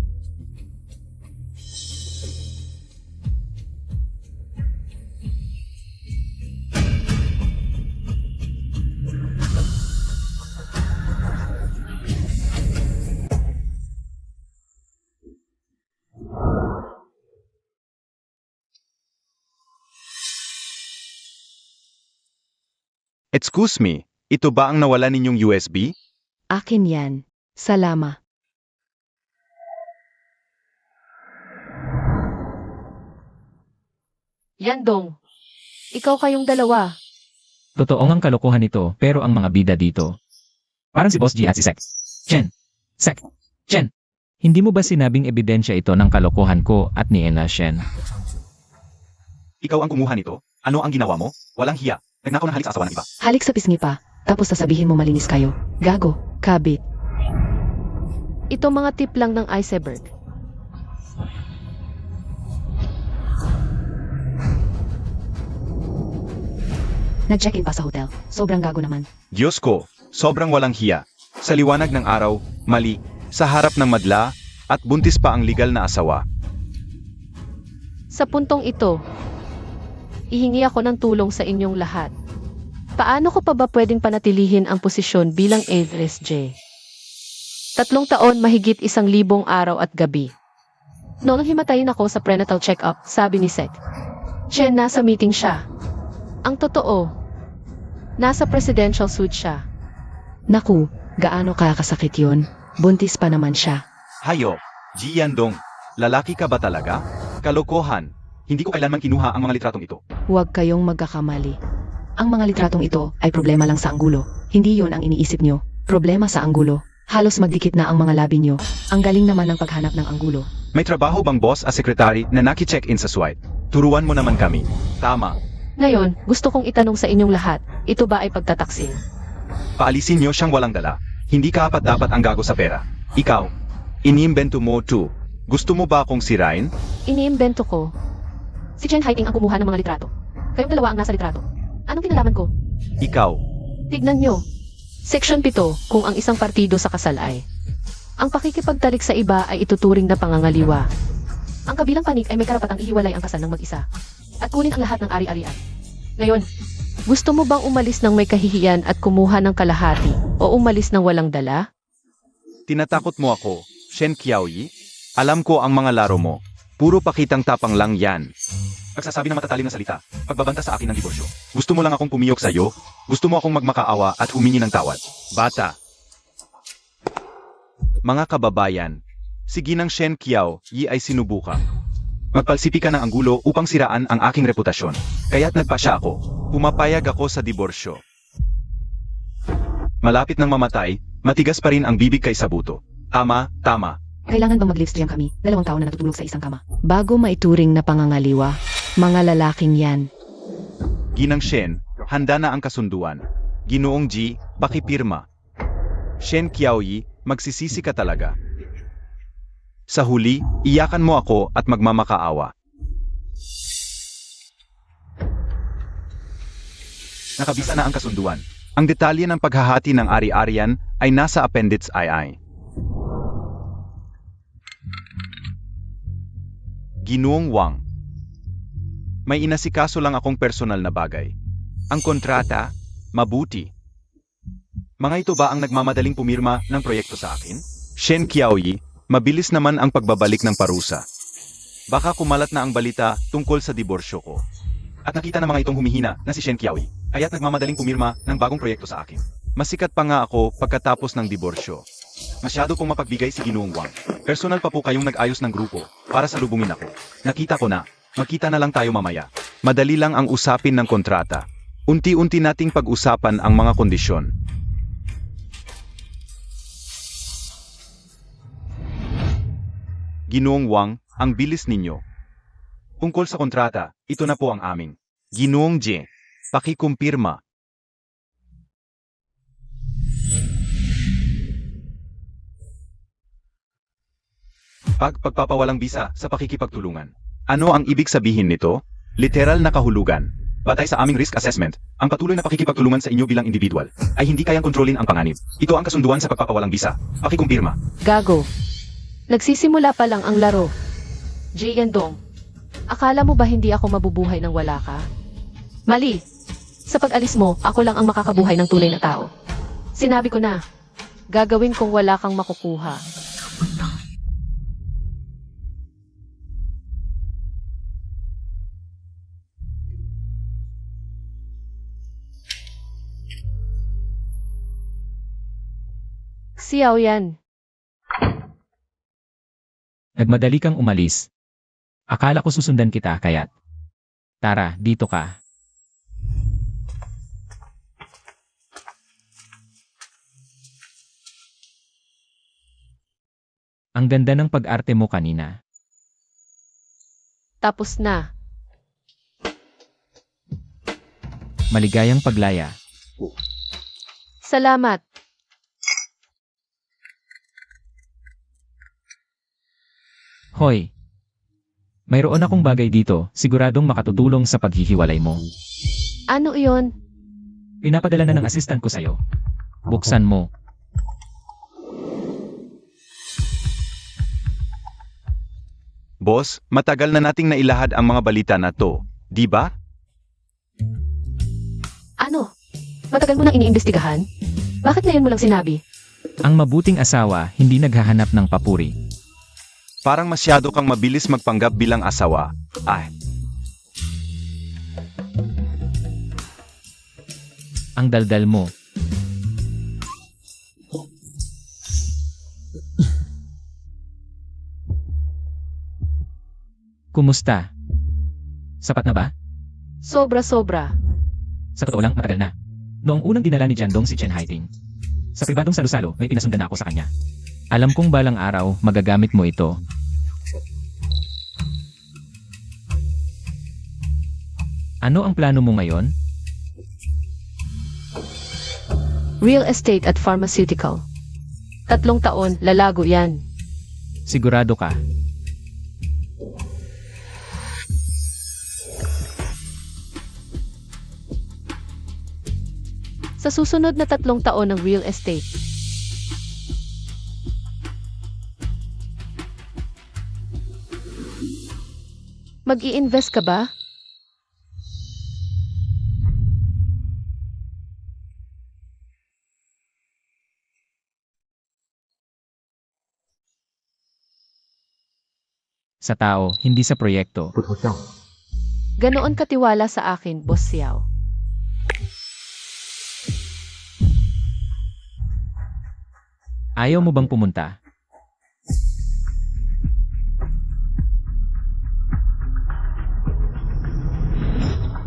Excuse me, ito ba ang nawala ninyong USB? Akin yan. Salama. Yandong, ikaw kayong dalawa. Totoo ngang kalokohan ito, pero ang mga bida dito. Parang si Boss G at si Sek. Chen. Hindi mo ba sinabing ebidensya ito ng kalokohan ko at ni Ena Shen? Ikaw ang kumuha nito? Ano ang ginawa mo? Walang hiya. Nagnakaw ng halik sa asawa ng iba. Halik sa pisngi pa, tapos sasabihin mo malinis kayo. Gago, kabit. Ito mga tip lang ng iceberg. Nag-check-in pa sa hotel. Sobrang gago naman. Diyos ko, sobrang walang hiya. Sa liwanag ng araw, mali, sa harap ng madla, at buntis pa ang legal na asawa. Sa puntong ito, ihingi ako ng tulong sa inyong lahat. Paano ko pa ba pwedeng panatilihin ang posisyon bilang ASJ? 3 taon mahigit 1,000 araw at gabi. Noong himatayin ako sa prenatal check-up, sabi ni Sek. Chen, nasa meeting siya. Ang totoo, nasa presidential suite siya. Naku, gaano kakasakit yun? Buntis pa naman siya. Hayo, Ji Yandong, lalaki ka ba talaga? Kalokohan. Hindi ko kailanman kinuha ang mga litratong ito. Huwag kayong magkakamali. Ang mga litratong ito ay problema lang sa anggulo. Hindi yon ang iniisip nyo. Problema sa anggulo. Halos magdikit na ang mga labi nyo. Ang galing naman ng paghanap ng anggulo. May trabaho bang boss as secretary na naki-check-in sa SWITE? Turuan mo naman kami. Tama. Ngayon, gusto kong itanong sa inyong lahat, ito ba ay pagtataksil? Paalisin niyo siyang walang dala. Hindi ka dapat ang gago sa pera. Ikaw, iniimbento mo too. Gusto mo ba akong sirain? Iniimbento ko. Si Chen Haiting ang kumuha ng mga litrato. Kayong dalawa ang nasa litrato. Anong kinalaman ko? Ikaw. Tignan nyo. Section 7, kung ang isang partido sa kasal ay. Ang pakikipagtalik sa iba ay ituturing na pangangaliwa. Ang kabilang panig ay may karapatang ihiwalay ang kasal ng mag-isa. At kunin ang lahat ng ari-arian. Ngayon, gusto mo bang umalis ng may kahihiyan at kumuha ng kalahati o umalis ng walang dala? Tinatakot mo ako, Shen Qiaoyi? Alam ko ang mga laro mo. Puro pakitang tapang lang yan. Pagsasabi ng matatalim na salita, pagbabanta sa akin ng diborsyo. Gusto mo lang akong pumiyok sa'yo? Gusto mo akong magmakaawa at humingi ng tawad? Bata. Mga kababayan, si Ginang Shen Qiaoyi ay sinubukang magpalsipi ka ng anggulo upang siraan ang aking reputasyon. Kaya't nagpasya ako. Pumapayag ako sa diborsyo. Malapit nang mamatay, matigas pa rin ang bibig kay Sabuto. Tama. Kailangan bang mag-live stream kami? 2 taon na natutulog sa isang kama. Bago maituring na pangangaliwa, mga lalaking yan. Ginang Shen, handa na ang kasunduan. Ginoong Ji, pakipirma. Shen Qiaoyi, magsisisi ka talaga. Sa huli, iyakan mo ako at magmamakaawa. Nakabisa na ang kasunduan. Ang detalye ng paghahati ng ari-arian ay nasa Appendix II. Ginoong Wang. May inasikaso lang akong personal na bagay. Ang kontrata, mabuti. Mga ito ba ang nagmamadaling pumirma ng proyekto sa akin? Shen Qiaoyi, mabilis naman ang pagbabalik ng parusa. Baka kumalat na ang balita tungkol sa diborsyo ko. At nakita na mga itong humihina na si Shen Qiaoyi, kaya't nagmamadaling pumirma ng bagong proyekto sa akin. Masikat pa nga ako pagkatapos ng diborsyo. Masyado pong mapagbigay si Ginoong Wang. Personal pa po kayong nag-ayos ng grupo para salubungin ako. Nakita ko na. Magkita na lang tayo mamaya. Madali lang ang usapin ng kontrata. Unti-unti nating pag-usapan ang mga kondisyon. Ginoong Wang, ang bilis ninyo. Tungkol sa kontrata, ito na po ang aming. Ginoong Jie, pakikumpirma. Pagpapawalang bisa sa pakikipagtulungan. Ano ang ibig sabihin nito? Literal na kahulugan. Batay sa aming risk assessment, ang patuloy na pakikipagtulungan sa inyo bilang individual ay hindi kayang kontrolin ang panganib. Ito ang kasunduan sa pagpapawalang bisa. Pakikumpirma. Gago. Nagsisimula pa lang ang laro. Jandong, akala mo ba hindi ako mabubuhay nang wala ka? Mali. Sa pag-alis mo, ako lang ang makakabuhay ng tunay na tao. Sinabi ko na, gagawin kong wala kang makukuha. Xiao yan. Nagmadali kang umalis. Akala ko susundan kita, kaya't. Tara, dito ka. Ang ganda ng pag-arte mo kanina. Tapos na. Maligayang paglaya. Salamat. Hoy! Mayroon akong bagay dito, siguradong makatutulong sa paghihiwalay mo. Ano iyon? Pinapadala na ng assistant ko sa'yo. Buksan mo. Boss, matagal na nating nailahad ang mga balita na to, di ba? Ano? Matagal mo nang iniimbestigahan? Bakit ngayon mo lang sinabi? Ang mabuting asawa, hindi naghahanap ng papuri. Parang masyado kang mabilis magpanggap bilang asawa. Ang daldal mo. Kumusta? Sapat na ba? Sobra-sobra. Sa totoo lang, matagal na. Noong unang dinala ni Jandong si Chen Haiting. Sa pribadong salo-salo, may pinasundan ako sa kanya. Alam kong balang araw, magagamit mo ito. Ano ang plano mo ngayon? Real estate at pharmaceutical. 3 taon, lalago yan. Sigurado ka. Sa susunod na 3 taon ng real estate. Mag-i-invest ka ba? Sa tao, hindi sa proyekto. Ganoon katiwala sa akin, Boss Xiao. Ayaw mo bang pumunta?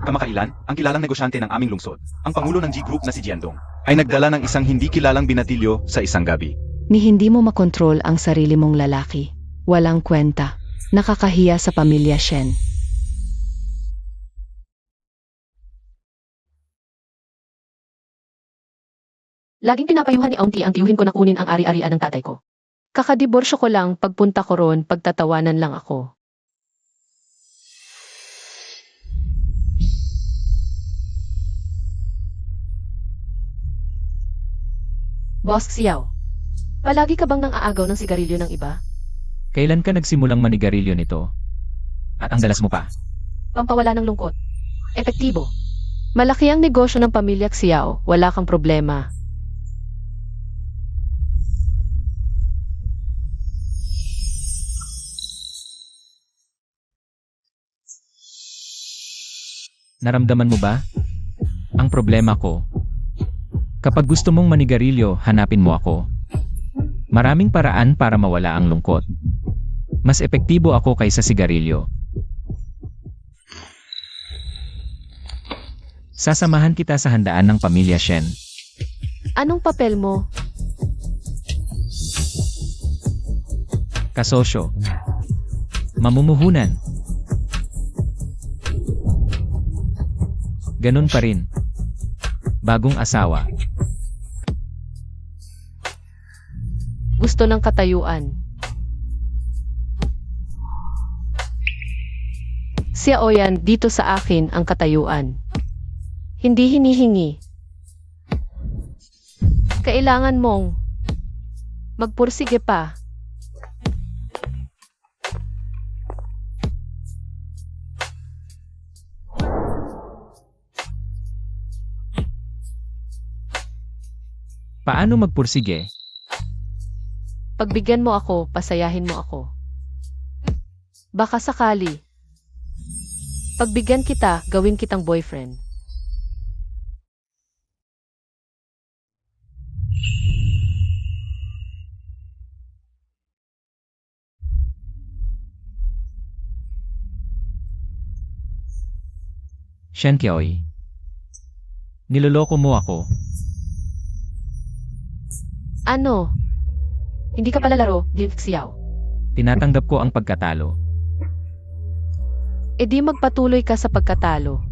Kamakailan, ang kilalang negosyante ng aming lungsod, ang pangulo ng G Group na si Jiandong, ay nagdala ng isang hindi kilalang binatilyo sa isang gabi. Ni hindi mo makontrol ang sarili mong lalaki. Walang kwenta. Nakakahiya sa pamilya Shen. Laging pinapayuhan ni Auntie ang tiyuhin ko na kunin ang ari-arian ng tatay ko. Kakadiborsyo ko lang, pagpunta ko ron, pagtatawanan lang ako. Boss Xiao, palagi ka bang nang aagaw ng sigarilyo ng iba? Kailan ka nagsimulang manigarilyo nito? At ang dalas mo pa? Pampawala ng lungkot. Epektibo. Malaki ang negosyo ng pamilya Xiao, wala kang problema. Naramdaman mo ba? Ang problema ko. Kapag gusto mong manigarilyo, hanapin mo ako. Maraming paraan para mawala ang lungkot. Mas epektibo ako kaysa sigarilyo. Sasamahan kita sa handaan ng pamilya Shen. Anong papel mo? Kasosyo. Mamumuhunan. Ganun pa rin. Bagong asawa. Gusto ng katayuan. Si Oyan, dito sa akin ang katayuan. Hindi hinihingi. Kailangan mong magpursige pa. Paano magpursige? Pagbigyan mo ako, pasayahin mo ako. Baka sakali. Pagbigyan kita, gawin kitang boyfriend. Shen Qiaoyi. Niloloko mo ako. Ano? Hindi ka pala laro, Div Xiao. Tinatanggap ko ang pagkatalo. E di magpatuloy ka sa pagkatalo.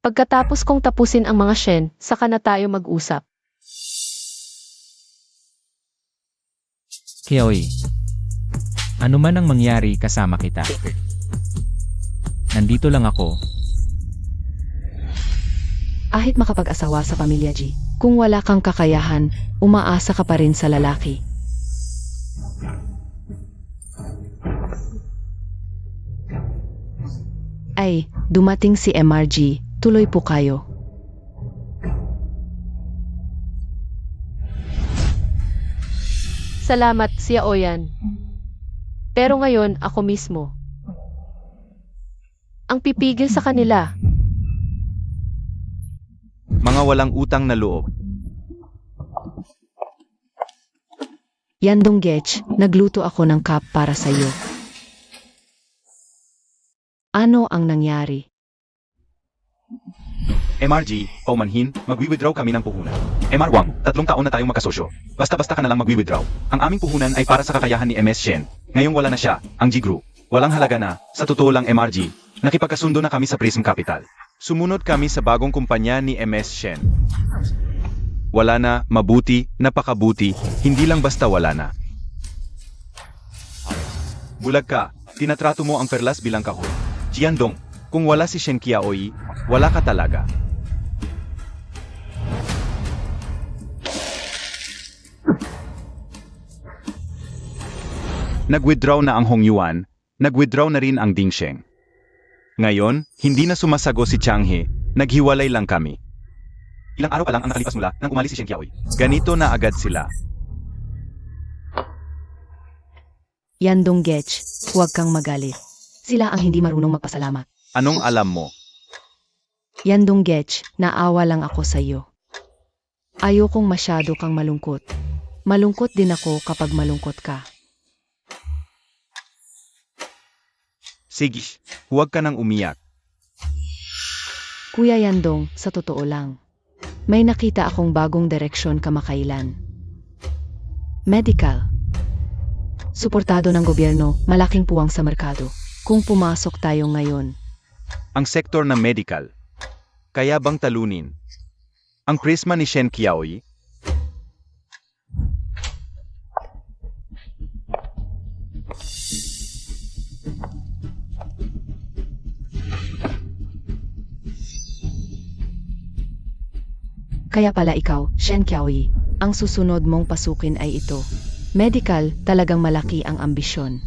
Pagkatapos kong tapusin ang mga Shen, saka na tayo mag-usap. Qiaoyi. Ano man ang mangyari kasama kita. Nandito lang ako. Ahit makapag-asawa sa pamilya G. Kung wala kang kakayahan, umaasa ka pa rin sa lalaki. Ay, dumating si MRG. Tuloy po kayo. Salamat, Sia Oyan. Pero ngayon, ako mismo. Ang pipigil sa kanila. Mga walang utang na loob. Yandong Gech, nagluto ako ng cup para sa iyo. Ano ang nangyari? MRG, paumanhin, magwi-withdraw kami ng puhunan. MR Wang, 3 taon na tayong magkasosyo. Basta-basta ka na lang magwi-withdraw. Ang aming puhunan ay para sa kakayahan ni MS Shen. Ngayong wala na siya, ang G Group. Walang halaga na, sa totoo lang MRG. Nakipagkasundo na kami sa Prism Capital. Sumunod kami sa bagong kumpanya ni MS Shen. Wala na, mabuti, napakabuti, hindi lang basta wala na. Bulag ka, tinatrato mo ang perlas bilang kahon. Jiandong, kung wala si Shen Qiaoyi, wala ka talaga. Nag-withdraw na ang Hong Yuan, nag-withdraw na rin ang Ding Sheng. Ngayon, hindi na sumasago si Chang He, naghiwalay lang kami. Ilang araw pa lang ang nakalipas mula nang umalis si Shen Qiaoyi. Ganito na agad sila. Yandong Gech, huwag kang magalit. Sila ang hindi marunong magpasalamat. Anong alam mo? Yandong Gech, naawa lang ako sa iyo. Ayokong masyado kang malungkot. Malungkot din ako kapag malungkot ka. Sige, huwag ka nang umiyak. Kuya Yandong, sa totoo lang. May nakita akong bagong direksyon kamakailan. Medical. Suportado ng gobyerno, malaking puwang sa merkado. Kung pumasok tayo ngayon, Ang sektor ng medical. Kaya bang talunin? Ang prisma ni Shen Qiaoyi? kaya pala ikaw, Shen Qiaoyi, ang susunod mong pasukin ay ito. Medical, talagang malaki ang ambisyon.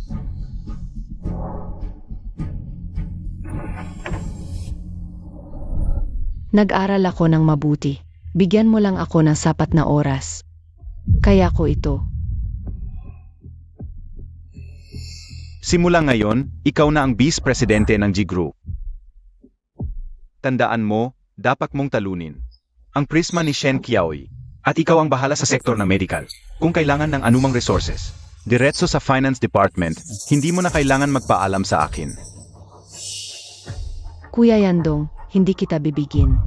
Nag-aral ako ng mabuti. Bigyan mo lang ako ng sapat na oras. Kaya ko ito. Simula ngayon, ikaw na ang Vice Presidente ng G Group. Tandaan mo, dapat mong talunin ang prisma ni Shen Qiaoyi. At ikaw ang bahala sa sektor ng medical. Kung kailangan ng anumang resources, diretso sa Finance Department, hindi mo na kailangan magpaalam sa akin. Kuya Yandong, hindi kita bibigin.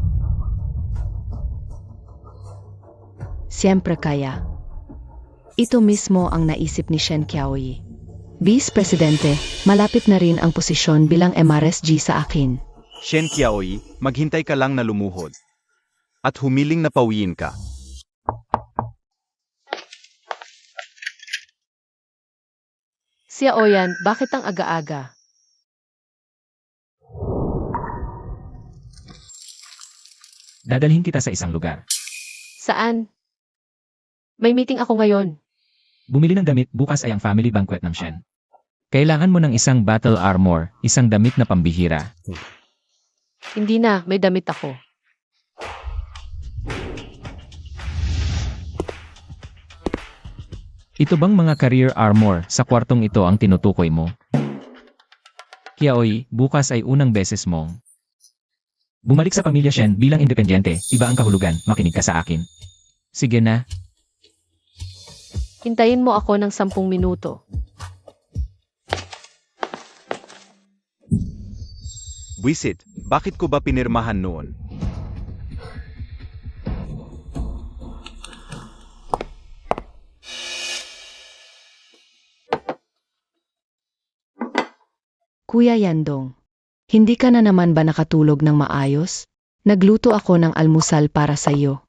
Siyempre kaya. Ito mismo ang naisip ni Shen Qiaoyi. Vice Presidente, malapit na rin ang posisyon bilang MRSG sa akin. Shen Qiaoyi, maghintay ka lang na lumuhod. At humiling na pawiin ka. Sia Oyan, bakit ang aga-aga? Dadalhin kita sa isang lugar. Saan? May meeting ako ngayon. Bumili ng damit, bukas ay ang family banquet ng Shen. Kailangan mo ng isang battle armor, isang damit na pambihira. Hindi na, may damit ako. Ito bang mga career armor sa kwartong ito ang tinutukoy mo? Kiaoy, bukas ay unang beses mong bumalik sa pamilya Shen bilang independyente, iba ang kahulugan, makinig ka sa akin. Sige na, Hintayin mo ako ng 10 minuto. Buisit, bakit ko ba pinirmahan noon? Kuya Yandong, hindi ka na naman ba nakatulog ng maayos? Nagluto ako ng almusal para sa iyo.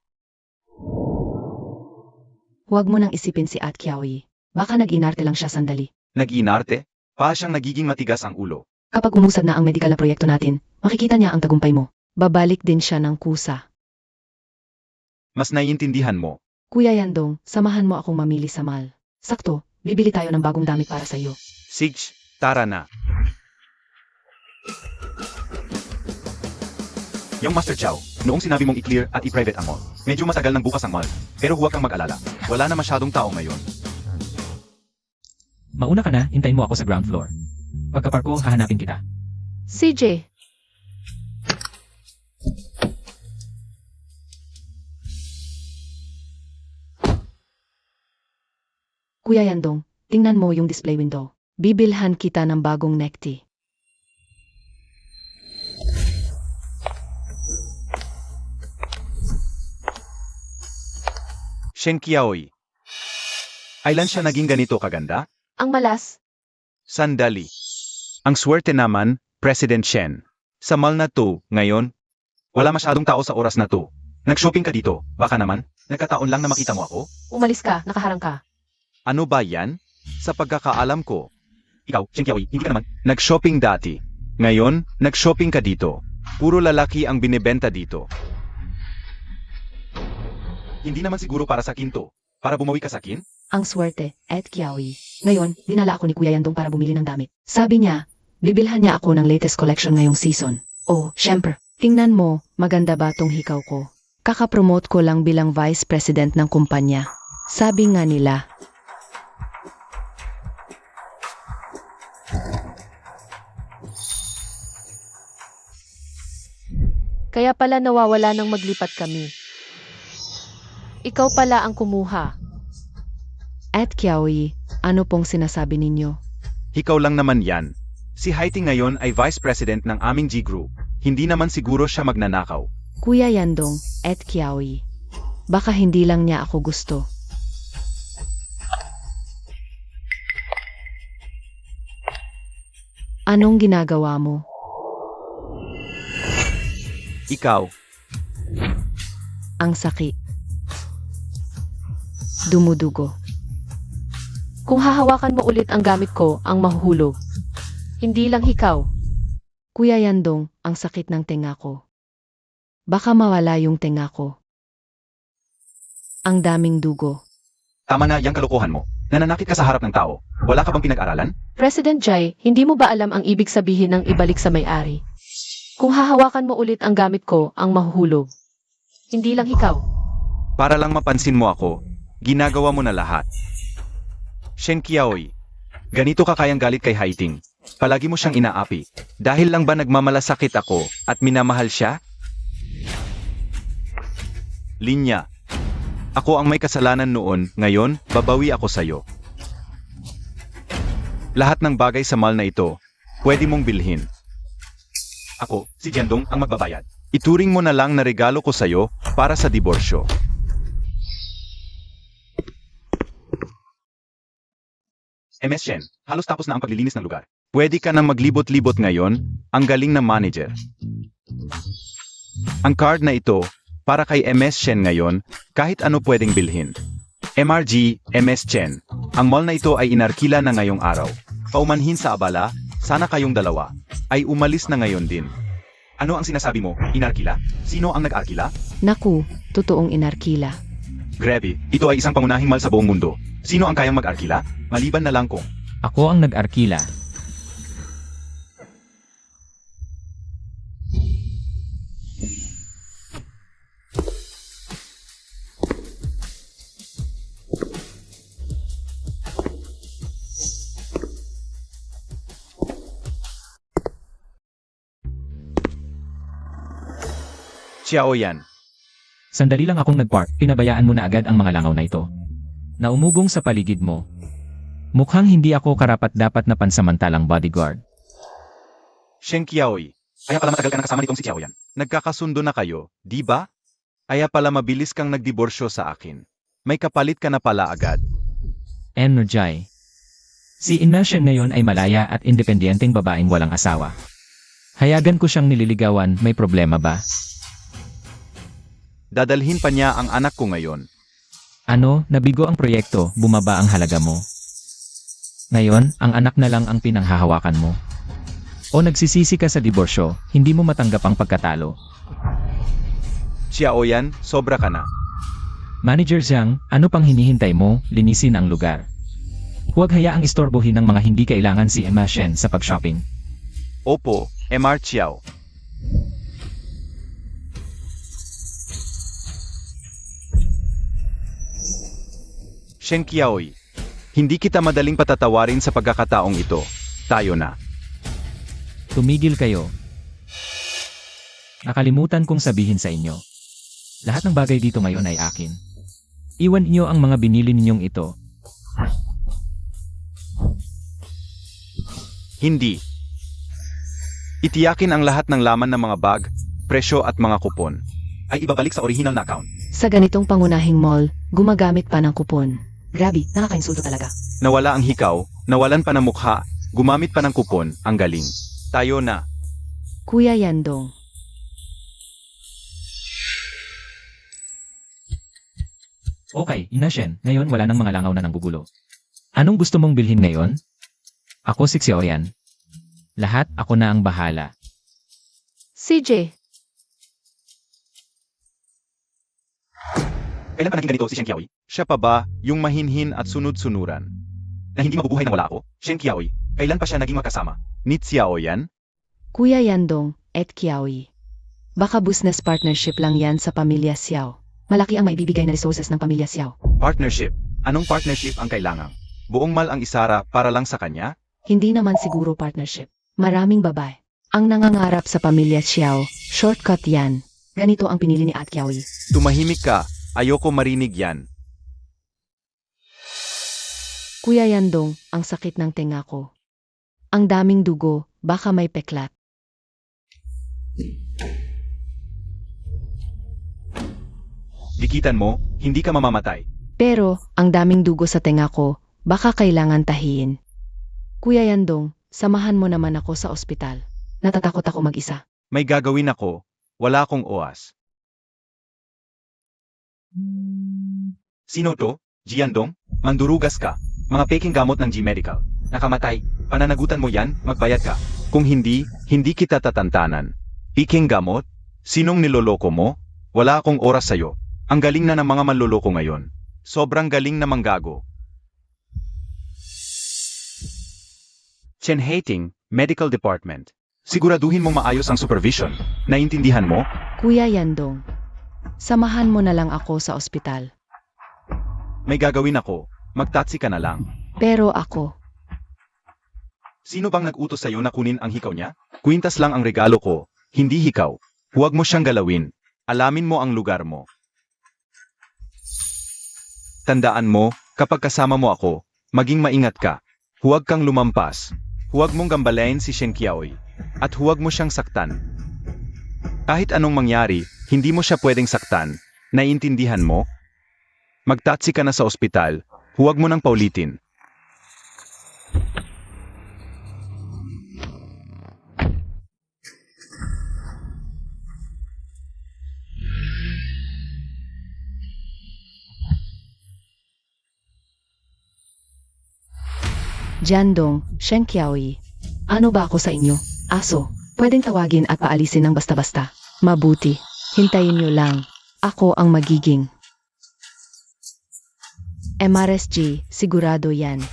Huwag mo nang isipin si At Kiaoy. Baka nag-inarte lang siya sandali. Nag-inarte? Pa siyang nagiging matigas ang ulo. Kapag umusad na ang medical na proyekto natin, makikita niya ang tagumpay mo. Babalik din siya ng kusa. Mas naiintindihan mo. Kuya Yandong, samahan mo akong mamili sa mall. Sakto, bibili tayo ng bagong damit para sa iyo. Sige, tara na. Yung Master Chow, noong sinabi mong i-clear at i-private ang mall, medyo matagal nang bukas ang mall. Pero huwag kang mag-alala. Wala na masyadong tao ngayon. mauna ka na, hintayin mo ako sa ground floor. Pagkapark ko, hahanapin kita. CJ, Kuya Yandong, tingnan mo yung display window. Bibilhan kita ng bagong necktie. Shen Kiaoy. Kailan siya naging ganito kaganda? ang malas. Sandali. Ang swerte naman, President Shen. Sa mall na to, ngayon, wala masyadong tao sa oras na to. Nag-shopping ka dito, baka naman, nagkataon lang na makita mo ako? Umalis ka, nakaharang ka. Ano ba yan? Sa pagkakaalam ko. Ikaw, Shen Kiaoy, hindi ka naman nag-shopping dati. Ngayon, nag-shopping ka dito. Puro lalaki ang binebenta dito. Hindi naman siguro para sa akin to. Para bumawi ka sa akin? Ang swerte, At Kiaoy. Ngayon, dinala ako ni Kuya Yandong para bumili ng damit. Sabi niya, bibilhan niya ako ng latest collection ngayong season. Oh, syempre. Tingnan mo, maganda ba tong hikaw ko? Kakapromote ko lang bilang vice president ng kumpanya. Sabi nga nila, Kaya pala nawawala nang maglipat kami. Ikaw pala ang kumuha. At Kiaoy, ano pong sinasabi ninyo? Ikaw lang naman yan. Si Haiti ngayon ay vice president ng aming G Group. Hindi naman siguro siya magnanakaw. Kuya Yandong, At Kiaoy. Baka hindi lang niya ako gusto. Anong ginagawa mo? Ikaw, Ang sakit. Dumudugo. Kung hahawakan mo ulit ang gamit ko, ang mahuhulog. Hindi lang ikaw. Kuya Yandong, ang sakit ng tenga ko. Baka mawala yung tenga ko. Ang daming dugo. tama na yung kalokohan mo. Nananakit ka sa harap ng tao. Wala ka bang pinag-aralan? President Jai, hindi mo ba alam ang ibig sabihin ng ibalik sa may-ari? Kung hahawakan mo ulit ang gamit ko, ang mahuhulog. Hindi lang ikaw. Para lang mapansin mo ako, ginagawa mo na lahat. Shen Kiaoy, ganito ka kayang galit kay Haiting. Palagi mo siyang inaapi. Dahil lang ba nagmamalasakit ako at minamahal siya? Linya, ako ang may kasalanan noon, ngayon, babawi ako sa'yo. Lahat ng bagay sa mall na ito, pwede mong bilhin. Ako, si Jiandong, ang magbabayad. Ituring mo na lang na regalo ko sa'yo para sa diborsyo. MS Shen, halos tapos na ang paglilinis ng lugar. Pwede ka nang maglibot-libot ngayon, ang galing na manager. Ang card na ito, para kay MS Shen ngayon, kahit ano pwedeng bilhin. MRG, MS Chen. Ang mall na ito ay inarkila na ngayong araw. Paumanhin sa abala, sana kayong dalawa, ay umalis na ngayon din. Ano ang sinasabi mo? Inarkila? Sino ang nag-arkila? Naku, totoong inarkila. Grabe, ito ay isang pangunahing mal sa buong mundo. Sino ang kayang mag-arkila? Maliban na lang kung Ako ang nag-arkila. Xiao Yan. Sandali lang akong nag-park, pinabayaan mo na agad ang mga langaw na ito. Naumugong sa paligid mo. Mukhang hindi ako karapat-dapat na pansamantalang bodyguard. Shen Qiaoi. Kaya pala matagal ka nakasama nitong si Xiao Yan. Nagkakasundo na kayo, di ba? Kaya pala mabilis kang nagdiborsyo sa akin. May kapalit ka na pala agad. Energy. Si Immersion ngayon ay malaya at independenteng babaeng walang asawa. Hayagan ko siyang nililigawan, may problema ba? Dadalhin pa niya ang anak ko ngayon. Ano, nabigo ang proyekto, bumaba ang halaga mo. Ngayon, ang anak na lang ang pinanghahawakan mo. O nagsisisi ka sa diborsyo, hindi mo matanggap ang pagkatalo. Xiao Yan, sobra ka na. Manager Zhang, ano pang hinihintay mo, linisin ang lugar. Huwag hayaang istorbohin ng mga hindi kailangan si Emma Shen sa pag-shopping. Opo, MR Xiao. Shen Qiaoi. Hindi kita madaling patatawarin sa pagkakataong ito. Tayo na. Tumigil kayo. Nakalimutan kong sabihin sa inyo. Lahat ng bagay dito ngayon ay akin. Iwan niyo ang mga binili ninyong ito. Hindi. Itiyakin ang lahat ng laman ng mga bag, presyo at mga kupon ay ibabalik sa original na account. Sa ganitong pangunahing mall, gumagamit pa ng kupon. Grabe, nakakainsulto talaga. Nawala ang hikaw, nawalan pa ng mukha, gumamit pa ng kupon, ang galing. Tayo na. Kuya Yandong. Okay, Inashen, ngayon wala nang mga langaw na nanggugulo. Anong gusto mong bilhin ngayon? Ako si Xiaoyan. Lahat ako na ang bahala. CJ, Kailan pa naging ganito si Shen Qiaoi? Siya pa ba, yung mahinhin at sunod-sunuran? Na hindi mabubuhay nang wala ako? Shen Qiaoi, kailan pa siya naging magkasama? Ni Xiao Yan? Kuya Yandong, et Kiawi. Baka business partnership lang yan sa pamilya Xiao. Malaki ang maibibigay na resources ng pamilya Xiao. Partnership. Anong partnership ang kailangan? Buong mal ang isara para lang sa kanya? Hindi naman siguro partnership. Maraming babae. Ang nangangarap sa pamilya Xiao, shortcut yan. Ganito ang pinili ni At Kiawi. Tumahimik ka. Ayoko marinig yan. Kuya Yandong, ang sakit ng tenga ko. Ang daming dugo, baka may peklat. Dikitan mo, hindi ka mamamatay. Pero, ang daming dugo sa tenga ko, baka kailangan tahiin. Kuya Yandong, samahan mo naman ako sa ospital. Natatakot ako mag-isa. May gagawin ako. Wala akong oas. Sino to? Jiandong? Mandurugas ka. Mga peking gamot ng G-Medical. Nakamatay. Pananagutan mo yan, magbayad ka. Kung hindi, hindi kita tatantanan. Peking gamot? Sinong niloloko mo? Wala akong oras sa'yo. Ang galing na ng mga manloloko ngayon. Sobrang galing na manggago. Chen Hating, Medical Department. Siguraduhin mong maayos ang supervision. Naintindihan mo? Kuya Yandong, samahan mo na lang ako sa ospital. May gagawin ako. Magtatsi ka na lang. Pero ako, Sino bang nag-utos sa'yo na kunin ang hikaw niya? Kwintas lang ang regalo ko, hindi hikaw. Huwag mo siyang galawin. Alamin mo ang lugar mo. Tandaan mo, kapag kasama mo ako, maging maingat ka. Huwag kang lumampas. Huwag mong gambalain si Shen Qiaoi. At huwag mo siyang saktan. Kahit anong mangyari, hindi mo siya pwedeng saktan. Naiintindihan mo? Magtatsi ka na sa ospital. Huwag mo nang paulitin. Jiandong, Shen Qiaoyi. Ano ba ako sa inyo? Aso, Pwedeng tawagin at paalisin ng basta-basta. Mabuti. Hintayin niyo lang. Ako ang magiging. MRSG, sigurado yan.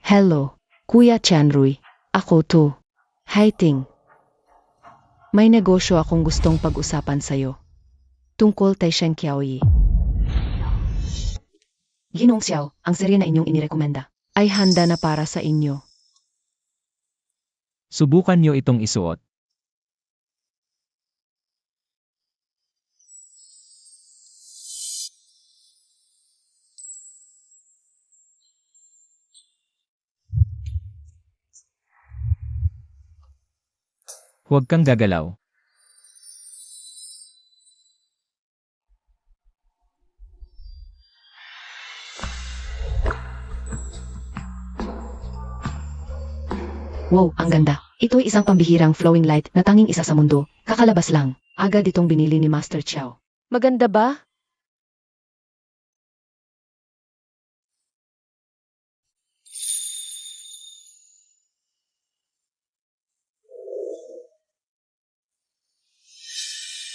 Hello, Kuya Chanrui. Ako to. Haiting. May negosyo akong gustong pag-usapan sa'yo. Tungkol kay Shen Qiaoyi. Ginong Xiao, ang serye na inyong inirekomenda ay handa na para sa inyo. Subukan nyo itong isuot. Huwag kang gagalaw. Wow, ang ganda. Ito'y isang pambihirang flowing light na tanging isa sa mundo. Kakalabas lang. Agad itong binili ni Master Chiao. Maganda ba?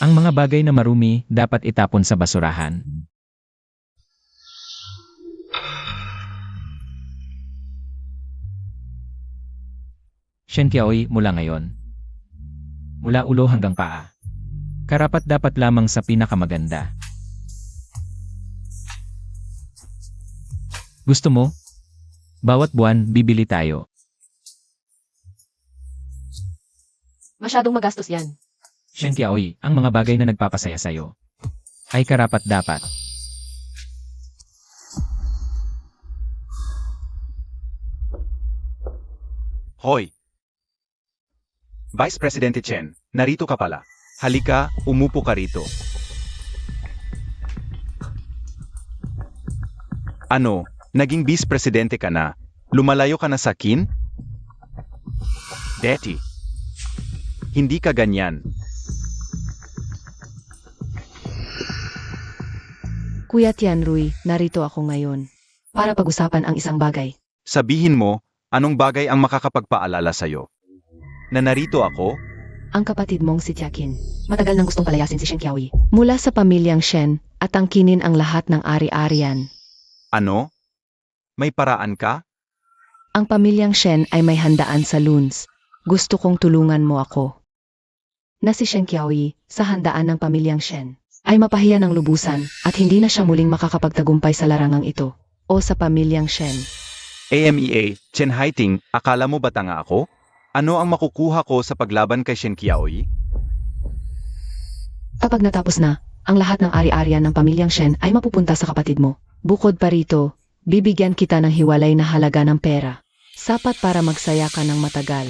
Ang mga bagay na marumi dapat itapon sa basurahan. Shen Qiaoyi mula ngayon. Mula ulo hanggang paa. Karapat dapat lamang sa pinakamaganda. Gusto mo? Bawat buwan, bibili tayo. Masyadong magastos yan. Shen Qiaoyi, ang mga bagay na nagpapasaya sa'yo ay karapat dapat. Hoy! Vice Presidente Chen, narito ka pala. Halika, umupo ka rito. Ano, naging Vice Presidente ka na? Lumalayo ka na sa akin? Betty. Hindi ka ganyan. Kuya Tianrui, narito ako ngayon. Para pag-usapan ang isang bagay. Sabihin mo, anong bagay ang makakapagpaalala sa'yo? Na narito ako? Ang kapatid mong si Tiakin. Matagal nang gustong palayasin si Shen Qiaoyi. Mula sa pamilyang Shen, at tangkinin ang lahat ng ari-arian. Ano? May paraan ka? Ang pamilyang Shen ay may handaan sa Luns. Gusto kong tulungan mo ako. Na si Shen Qiaoyi, sa handaan ng pamilyang Shen, ay mapahiya ng lubusan at hindi na siya muling makakapagtagumpay sa larangang ito o sa pamilyang Shen. AMEA, Chen Haiting, akala mo ba tanga ako? Ano ang makukuha ko sa paglaban kay Shen Qiaoyi? Kapag natapos na, ang lahat ng ari-arian ng pamilyang Shen ay mapupunta sa kapatid mo. Bukod pa rito, bibigyan kita ng hiwalay na halaga ng pera. Sapat para magsaya ka ng matagal.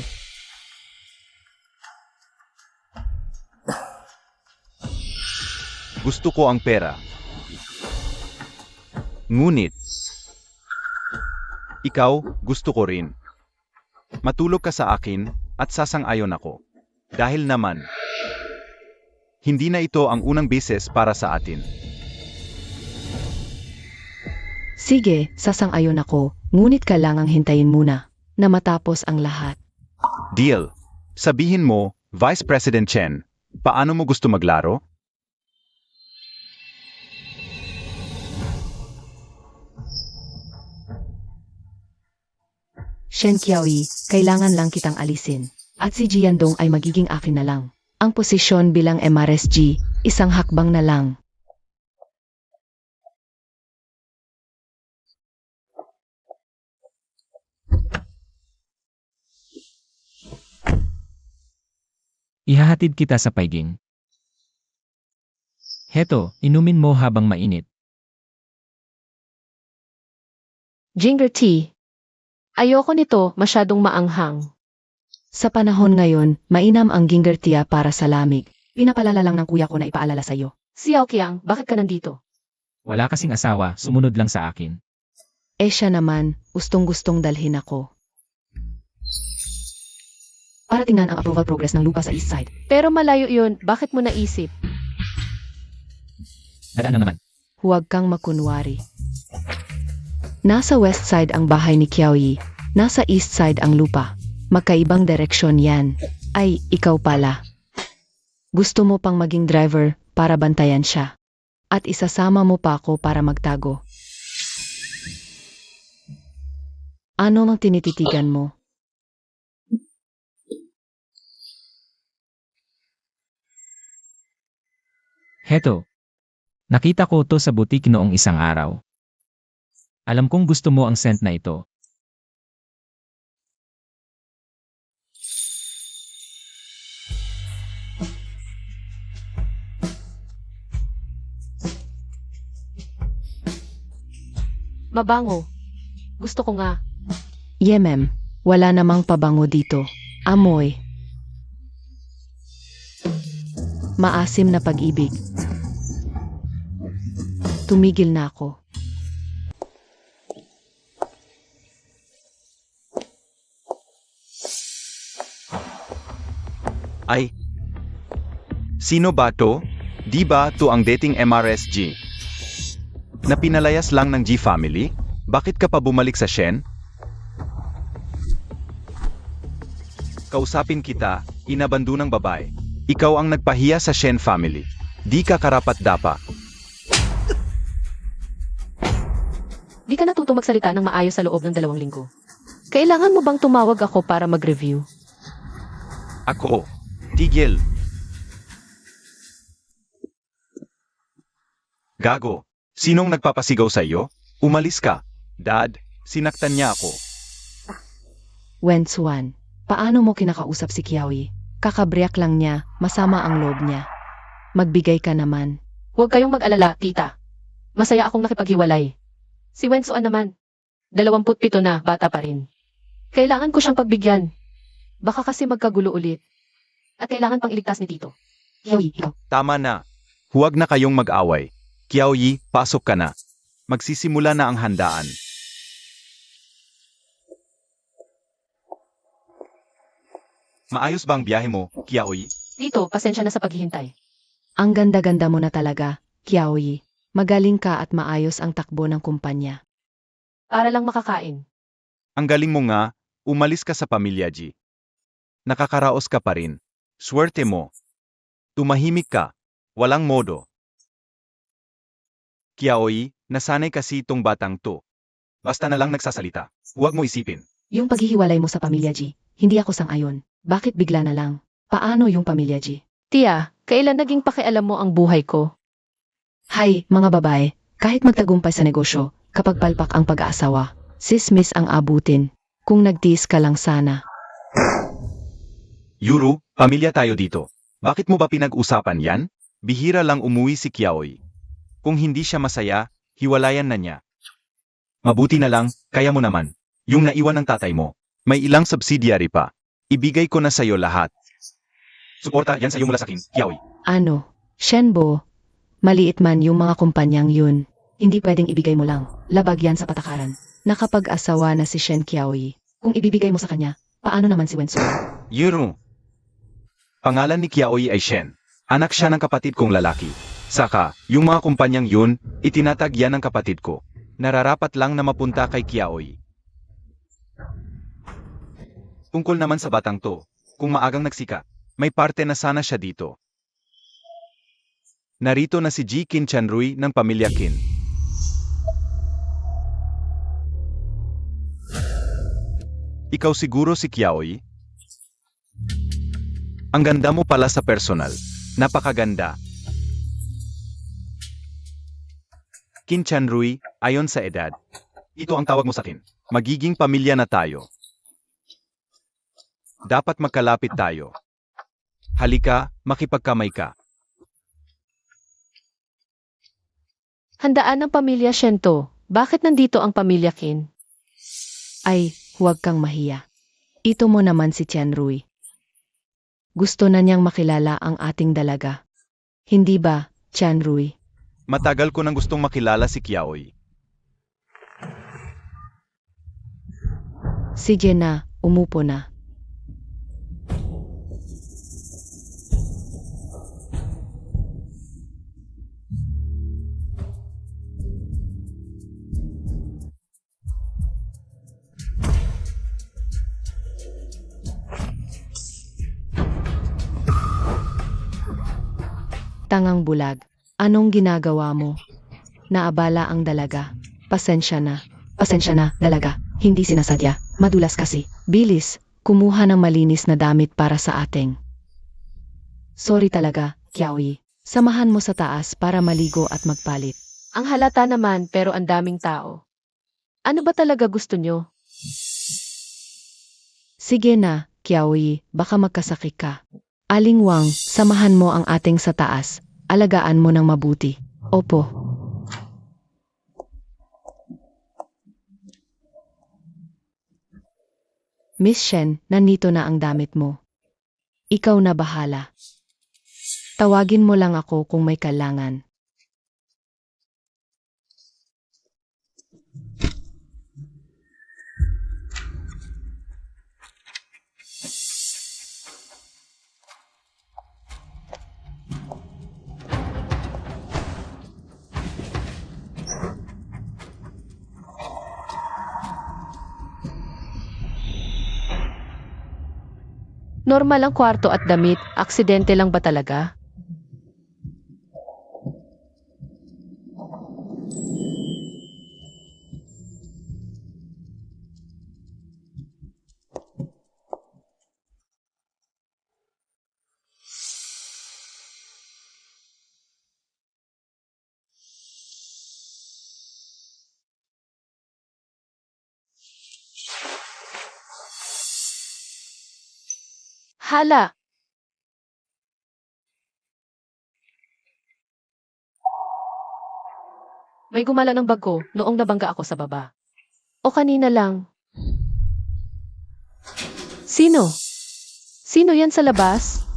Gusto ko ang pera. Ngunit, ikaw, gusto ko rin. Matulog ka sa akin at sasang-ayon ako. Dahil naman, hindi na ito ang unang beses para sa atin. Sige, sasang-ayon ako, ngunit kailangang hintayin muna na matapos ang lahat. Deal. Sabihin mo, Vice President Chen, paano mo gusto maglaro? Shen Qiaoyi, kailangan lang kitang alisin. At si Jiandong ay magiging akin na lang. Ang posisyon bilang MRSG, isang hakbang na lang. Ihahatid kita sa paiging. Heto, inumin mo habang mainit. Ginger tea. Ayoko nito, masyadong maanghang. Sa panahon ngayon, mainam ang ginger tea para sa lamig. Pinapalala lang ng kuya ko na ipaalala sa'yo. Xiao Qiang, bakit ka nandito? Wala kasing asawa, sumunod lang sa akin. Siya naman, gustong-gustong dalhin ako. Para tingnan ang approval progress ng lupa sa east side. Pero malayo yun, bakit mo naisip? Nadaan lang naman. Huwag kang makunwari. Nasa west side ang bahay ni Qiaoyi, nasa east side ang lupa. Magkaibang direksyon yan. Ay, ikaw pala. Gusto mo pang maging driver para bantayan siya. At isasama mo pa ako para magtago. Ano mang tinititigan mo? Heto. Nakita ko to sa butik noong isang araw. Alam kong gusto mo ang scent na ito. Mabango. Gusto ko nga. Yemem, wala namang pabango dito. Amoy. Maasim na pag-ibig. Tumigil na ako. Ay, sino ba to? Di ba to ang dating MRSG? Na pinalayas lang ng G family? Bakit ka pa bumalik sa Shen? Kausapin kita, inabandunang babae. Ikaw ang nagpahiya sa Shen family. Di ka karapat-dapa. Di ka natuto magsalita ng maayos sa loob ng 2 linggo. Kailangan mo bang tumawag ako para mag-review? Ako. Tigil. Gago. Sinong nagpapasigaw sa iyo? Umalis ka. Dad, sinaktan niya ako. Wensuan, paano mo kinakausap si Qiaoyi? Kakabriyak lang niya, masama ang loob niya. Magbigay ka naman. Huwag kayong mag-alala, tita. Masaya akong nakipaghiwalay. Si Wensuan naman. 27 na, bata pa rin. Kailangan ko siyang pagbigyan. Baka kasi magkagulo ulit. At kailangan pang iligtas ni Tito. Qiaoyi, ikaw. Tama na. Huwag na kayong mag-away. Qiaoyi, pasok ka na. Magsisimula na ang handaan. Maayos ba ang biyahe mo, Qiaoyi? Tito, pasensya na sa paghihintay. Ang ganda-ganda mo na talaga, Qiaoyi. Magaling ka at maayos ang takbo ng kumpanya. Para lang makakain. Ang galing mo nga, umalis ka sa pamilya G. Nakakaraos ka pa rin. Swerte mo. Tumahimik ka. Walang modo. Qiaoyi, nasanay kasi itong batang to. Basta na lang nagsasalita. Huwag mo isipin. Yung paghihiwalay mo sa pamilya G, hindi ako sang-ayon. Bakit bigla na lang? Paano yung pamilya G? Tia, kailan naging pakialam mo ang buhay ko? Hay, mga babae, kahit magtagumpay sa negosyo, kapag palpak ang pag-aasawa, sismis ang abutin. Kung nagtiis ka lang sana. Yuru, pamilya tayo dito. Bakit mo ba pinag-usapan yan? Bihira lang umuwi si Qiaoyi. Kung hindi siya masaya, hiwalayan na niya. Mabuti na lang, kaya mo naman. Yung naiwan ng tatay mo, may ilang subsidiary pa. Ibigay ko na sa'yo lahat. Suporta yan sa'yo mula sa akin, Qiaoyi. Ano? Shenbo, maliit man yung mga kumpanyang yun, hindi pwedeng ibigay mo lang. Labag yan sa patakaran. Nakapag-asawa na si Shen Qiaoyi. Kung ibibigay mo sa kanya, paano naman si Wensuan? Yuru. Pangalan ni Qiaoyi ay Shen. Anak siya ng kapatid kong lalaki. Saka, yung mga kumpanyang yun, itinatag yan ng kapatid ko. Nararapat lang na mapunta kay Qiaoyi. Tungkol naman sa batang to, kung maagang nagsika, may parte na sana siya dito. Narito na si Ji Qin Chanrui ng pamilya Qin. Ikaw siguro si Qiaoyi? Ang ganda mo pala sa personal. Napakaganda. Qin Chanrui, ayon sa edad. Ito ang tawag mo sa akin. Magiging pamilya na tayo. Dapat magkalapit tayo. Halika, makipagkamay ka. Handaan ng pamilya Shento. Bakit nandito ang pamilya Qin? Ay, huwag kang mahiya. Ito mo naman si Tianrui. Gusto na niyang makilala ang ating dalaga. Hindi ba, Tianrui? Matagal ko nang gustong makilala si Qiaoyi. Si Jenna, umupo na. Tangang bulag, anong ginagawa mo? Naabala ang dalaga. Pasensya na. Pasensya na, dalaga. Hindi sinasadya. Madulas kasi. Bilis, kumuha ng malinis na damit para sa ating. Sorry talaga, Kiaoy. Samahan mo sa taas para maligo at magpalit. Ang halata naman pero ang daming tao. Ano ba talaga gusto nyo? Sige na, Kiaoy, baka magkasakit ka. Aling Wang, samahan mo ang ating sa taas. Alagaan mo ng mabuti. Opo. Miss Shen, nandito na ang damit mo. Ikaw na bahala. Tawagin mo lang ako kung may kailangan. Normal ang kwarto at damit, aksidente lang ba talaga? Hala! May gumala ng bag ko noong nabangga ako sa baba. O kanina lang. Sino? Sino yan sa labas?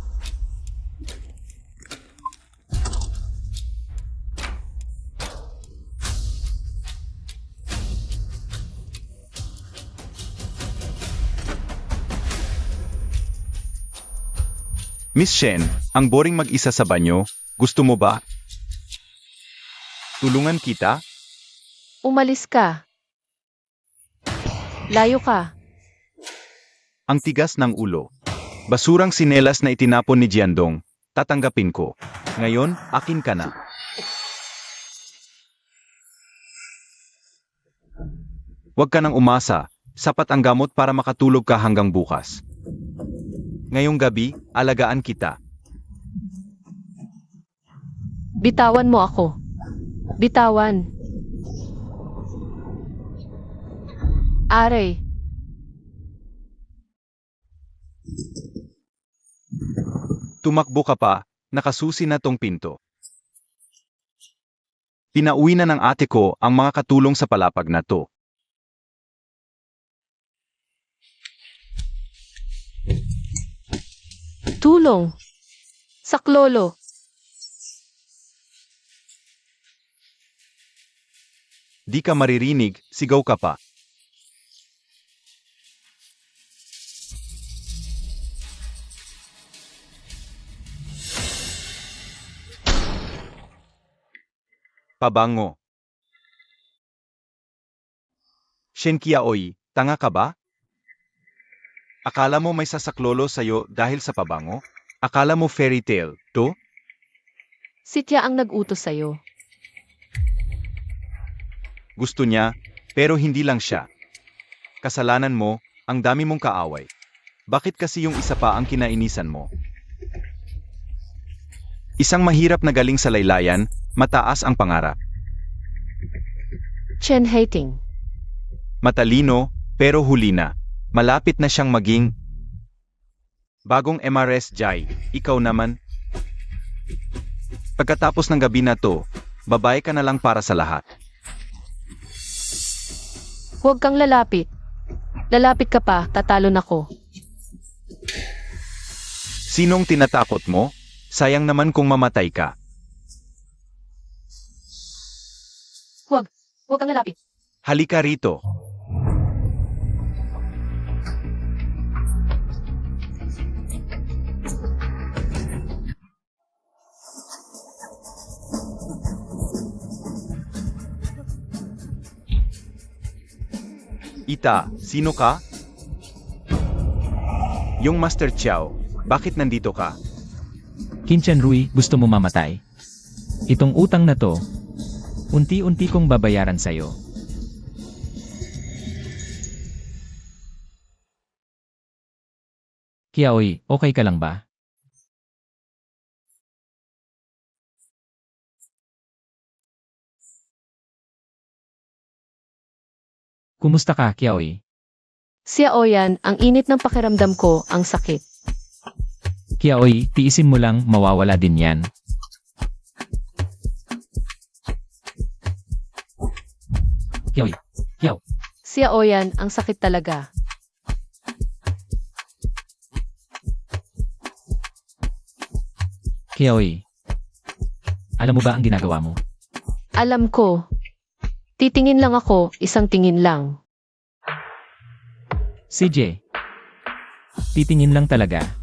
Miss Shen, ang boring mag-isa sa banyo. Gusto mo ba? Tulungan kita? Umalis ka. Layo ka. Ang tigas ng ulo. Basurang sinelas na itinapon ni Jiandong. Tatanggapin ko. Ngayon, akin ka na. Huwag ka nang umasa. Sapat ang gamot para makatulog ka hanggang bukas. Ngayong gabi, alagaan kita. Bitawan mo ako. Bitawan. Aray. Tumakbo ka pa, nakasusi na tong pinto. Pinauwi na ng ate ko ang mga katulong sa palapag na to. Tulong. Saklolo. Di ka maririnig, sigaw ka pa. Pabango. Shen Kiaoy, tanga ka ba? Akala mo may sasaklolo sa'yo dahil sa pabango? Akala mo fairy tale, to? Si Tia ang nag-utos sa'yo. Gusto niya, pero hindi lang siya. Kasalanan mo, ang dami mong kaaway. Bakit kasi yung isa pa ang kinainisan mo? Isang mahirap na galing sa laylayan, mataas ang pangarap. Chen Hating. Matalino, pero huli na. Malapit na siyang maging bagong MRS Jai. Ikaw naman. Pagkatapos ng gabi na to, babae ka na lang para sa lahat. Huwag kang lalapit. Lalapit ka pa, tatalon ako. Sinong tinatakot mo? Sayang naman kung mamatay ka. Huwag kang lalapit. Halika rito. Ita, sino ka? Yung Master Chiao, bakit nandito ka? Kinchan Rui, gusto mo mamatay? Itong utang na to, unti-unti kong babayaran sa'yo. Kiaoy, okay ka lang ba? Kumusta ka, Kiaoy? Si Aoyan, ang init ng pakiramdam ko, ang sakit. Kiaoy, tiisin mo lang, mawawala din yan. Kiaoy, Kiao. Si Aoyan, ang sakit talaga. Kiaoy. Alam mo ba ang ginagawa mo? Alam ko. Titingin lang ako, isang tingin lang. CJ. Titingin lang talaga.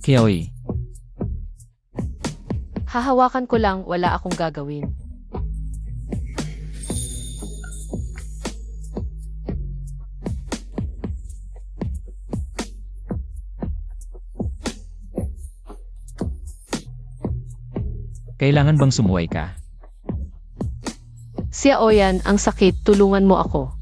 Kiaoy. Hahawakan ko lang, wala akong gagawin. Kailangan bang sumuway ka? Si Aoyan, ang sakit, tulungan mo ako.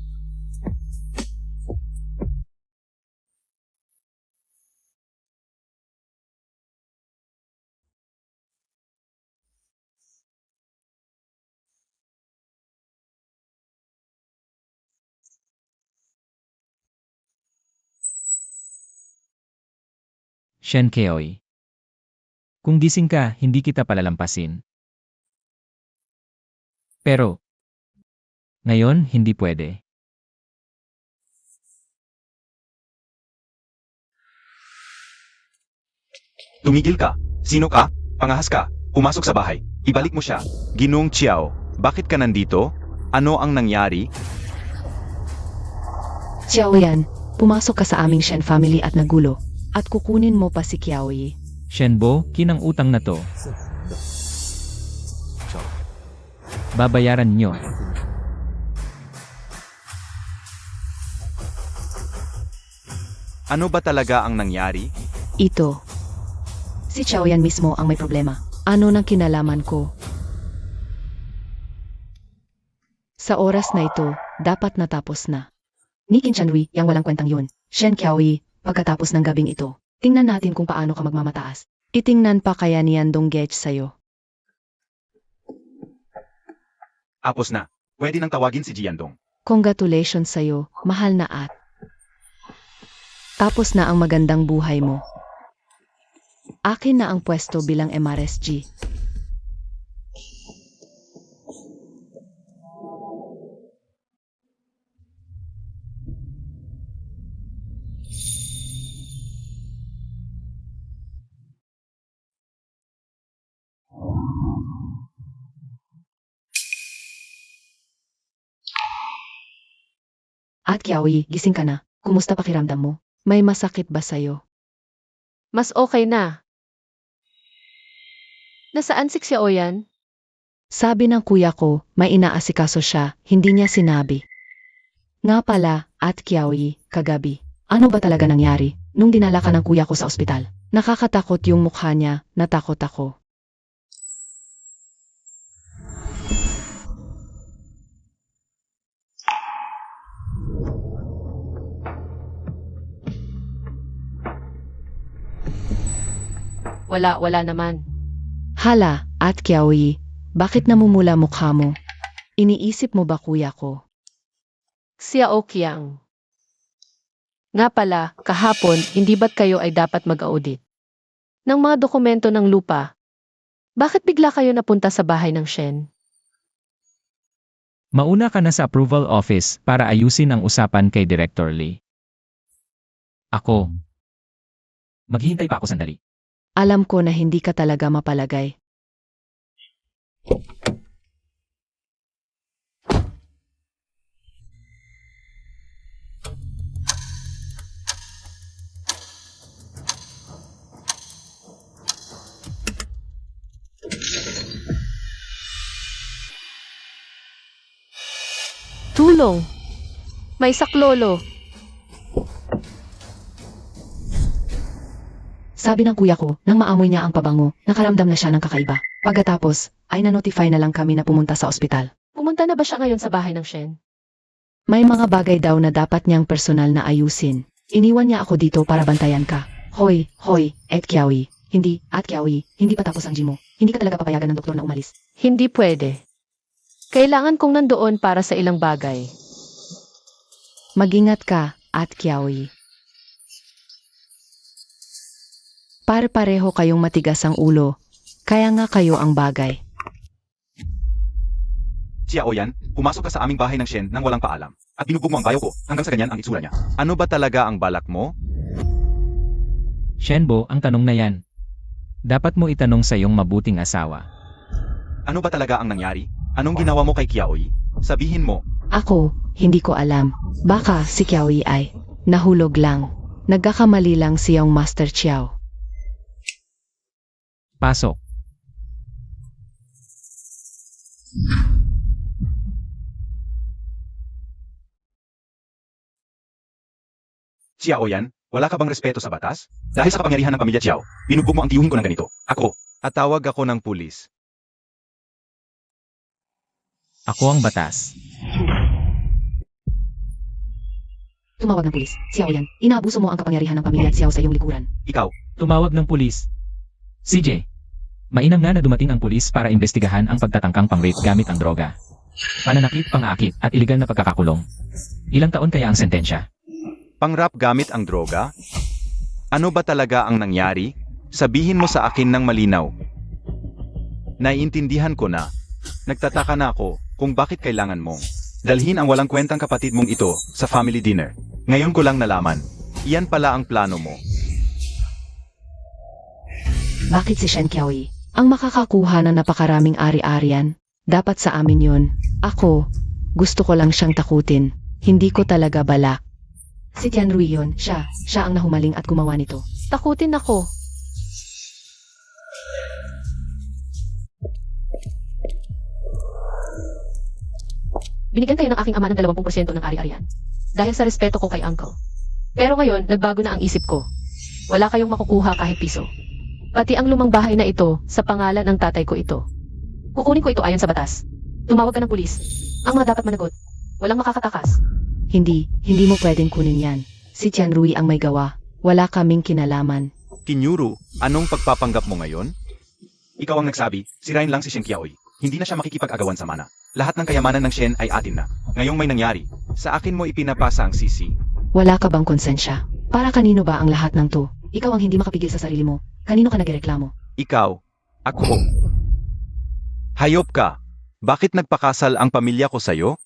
Shen Kiaoy. Kung gising ka, hindi kita palalampasin. Pero, ngayon, hindi pwede. Tumigil ka. Sino ka? Pangahas ka. Pumasok sa bahay. Ibalik mo siya. Ginong Chiao, bakit ka nandito? Ano ang nangyari? Xiaoyan, pumasok ka sa aming Shen family at nagulo. At kukunin mo pa si Kiaoy. Shenbo, kinang utang na to. Babayaran nyo. Ano ba talaga ang nangyari? Ito. Si Xiaoyan mismo ang may problema. Ano nang kinalaman ko? Sa oras na ito, dapat natapos na. Ni Qinchanrui, yang walang kwentang yun. Shen Qiaoyi, pagkatapos ng gabing ito, tingnan natin kung paano ka magmamataas. Itingnan pa kaya ni Yandong Gech sa'yo. Apos na. Pwede nang tawagin si Jiandong. Congratulations sa'yo, mahal na at. Tapos na ang magandang buhay mo. Akin na ang pwesto bilang MRSG. At Kiaoy, gising ka na. Kumusta pakiramdam mo? May masakit ba sa'yo? Mas okay na. Nasaan si Xiaoyan? Sabi ng kuya ko, may inaasikaso siya, hindi niya sinabi. Nga pala, at Kiaoy, kagabi. Ano ba talaga nangyari nung dinala ka ng kuya ko sa ospital? Nakakatakot yung mukha niya, natakot ako. Wala naman. Hala, at Kiaoy, bakit namumula mukha mo? Iniisip mo ba kuya ko? Xiao Qiang. Nga pala, kahapon, hindi ba't kayo ay dapat mag-audit ng mga dokumento ng lupa? Bakit bigla kayo napunta sa bahay ng Shen? Mauna ka na sa approval office para ayusin ang usapan kay Director Lee. Ako. Maghihintay pa ako sandali. Alam ko na hindi ka talaga mapalagay. Tulong! May saklolo. Sabi ng kuya ko, nang maamoy niya ang pabango, nakaramdam na siya ng kakaiba. Pagkatapos, ay na-notify na lang kami na pumunta sa ospital. Pumunta na ba siya ngayon sa bahay ng Shen? May mga bagay daw na dapat niyang personal na ayusin. Iniwan niya ako dito para bantayan ka. Hoy, et Kiawi. Hindi, at Kiawi, hindi pa tapos ang gym mo. Hindi ka talaga papayagan ng doktor na umalis. Hindi pwede. Kailangan kong nandoon para sa ilang bagay. Mag-ingat ka, at Kiawi. Pare-pareho kayong matigas ang ulo, kaya nga kayo ang bagay. Xiao Yan, pumasok ka sa aming bahay ng Shen nang walang paalam. At binugbog mo ang bayo ko hanggang sa ganyan ang itsura niya. Ano ba talaga ang balak mo? Shenbo, ang tanong na yan. Dapat mo itanong sa iyong mabuting asawa. Ano ba talaga ang nangyari? Anong ginawa mo kay Kiaoy? Sabihin mo. Ako, hindi ko alam. Baka si Kiawi ay nahulog lang. Nagkakamali lang siyang Master Chiao. Pasok. Xiao Yan, wala ka bang respeto sa batas? Dahil sa kapangyarihan ng pamilya Chiao, binugbog mo ang tiyuhin ko ng ganito. Ako. At tawag ako ng pulis. Ako ang batas. Tumawag ng pulis. Xiao Yan, inaabuso mo ang kapangyarihan ng pamilya Xiao sa iyong likuran. Ikaw, Tumawag ng pulis. CJ, mainam na dumating ang pulis para imbestigahan ang pagtatangkang pang-rape gamit ang droga. Pananakit, pang-aakit at iligal na pagkakakulong. Ilang taon kaya ang sentensya? pangrap gamit ang droga? Ano ba talaga ang nangyari? Sabihin mo sa akin ng malinaw. Naiintindihan ko na. Nagtataka na ako kung bakit kailangan mong dalhin ang walang kwentang kapatid mong ito sa family dinner. Ngayon ko lang nalaman. Iyan pala ang plano mo. Bakit si Shen Kiaoy ang makakakuha ng napakaraming ari-arian? Dapat sa amin yun. Ako, gusto ko lang siyang takutin. Hindi ko talaga balak. Si Tianrui yun, siya ang nahumaling at gumawa nito. Takutin ako. Binigyan kayo ng aking ama ng 20% ng ari-arian. Dahil sa respeto ko kay uncle. Pero ngayon, nagbago na ang isip ko. Wala kayong makukuha kahit piso. Pati ang lumang bahay na ito, sa pangalan ng tatay ko ito. Kukunin ko ito ayon sa batas. Tumawag ka ng pulis. Ang mga dapat managot. Walang makakatakas. Hindi mo pwedeng kunin yan. Si Tianrui ang may gawa. Wala kaming kinalaman. Kinyuru, anong pagpapanggap mo ngayon? Ikaw ang nagsabi, sirain lang si Shen Kiaoy. Hindi na siya makikipag-agawan sa mana. Lahat ng kayamanan ng Shen ay atin na. Ngayong may nangyari, sa akin mo ipinapasa ang sisi. Wala ka bang konsensya? Para kanino ba ang lahat ng to? Ikaw ang hindi makapigil sa sarili mo. Kanino ka nagreklamo? Ikaw, ako. Hayop ka. Bakit nagpakasal ang pamilya ko sa'yo?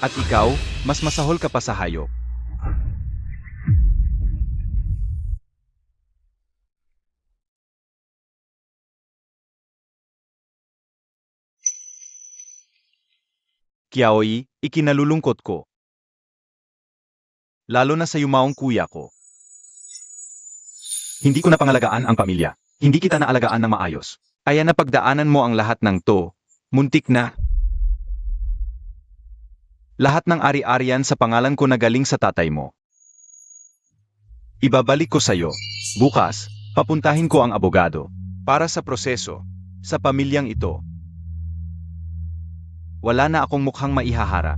At ikaw, mas masahol ka pa sa hayop. Kiaoy, ikinalulungkot ko. Lalo na sa yumaong kuya ko. Hindi ko na pangalagaan ang pamilya. Hindi kita naalagaan ng maayos. Kaya napagdaanan mo ang lahat ng to. Muntik na. Lahat ng ari-arian sa pangalan ko na galing sa tatay mo. Ibabalik ko sa'yo. Bukas, papuntahin ko ang abogado. Para sa proseso. Sa pamilyang ito. Wala na akong mukhang maihaharap.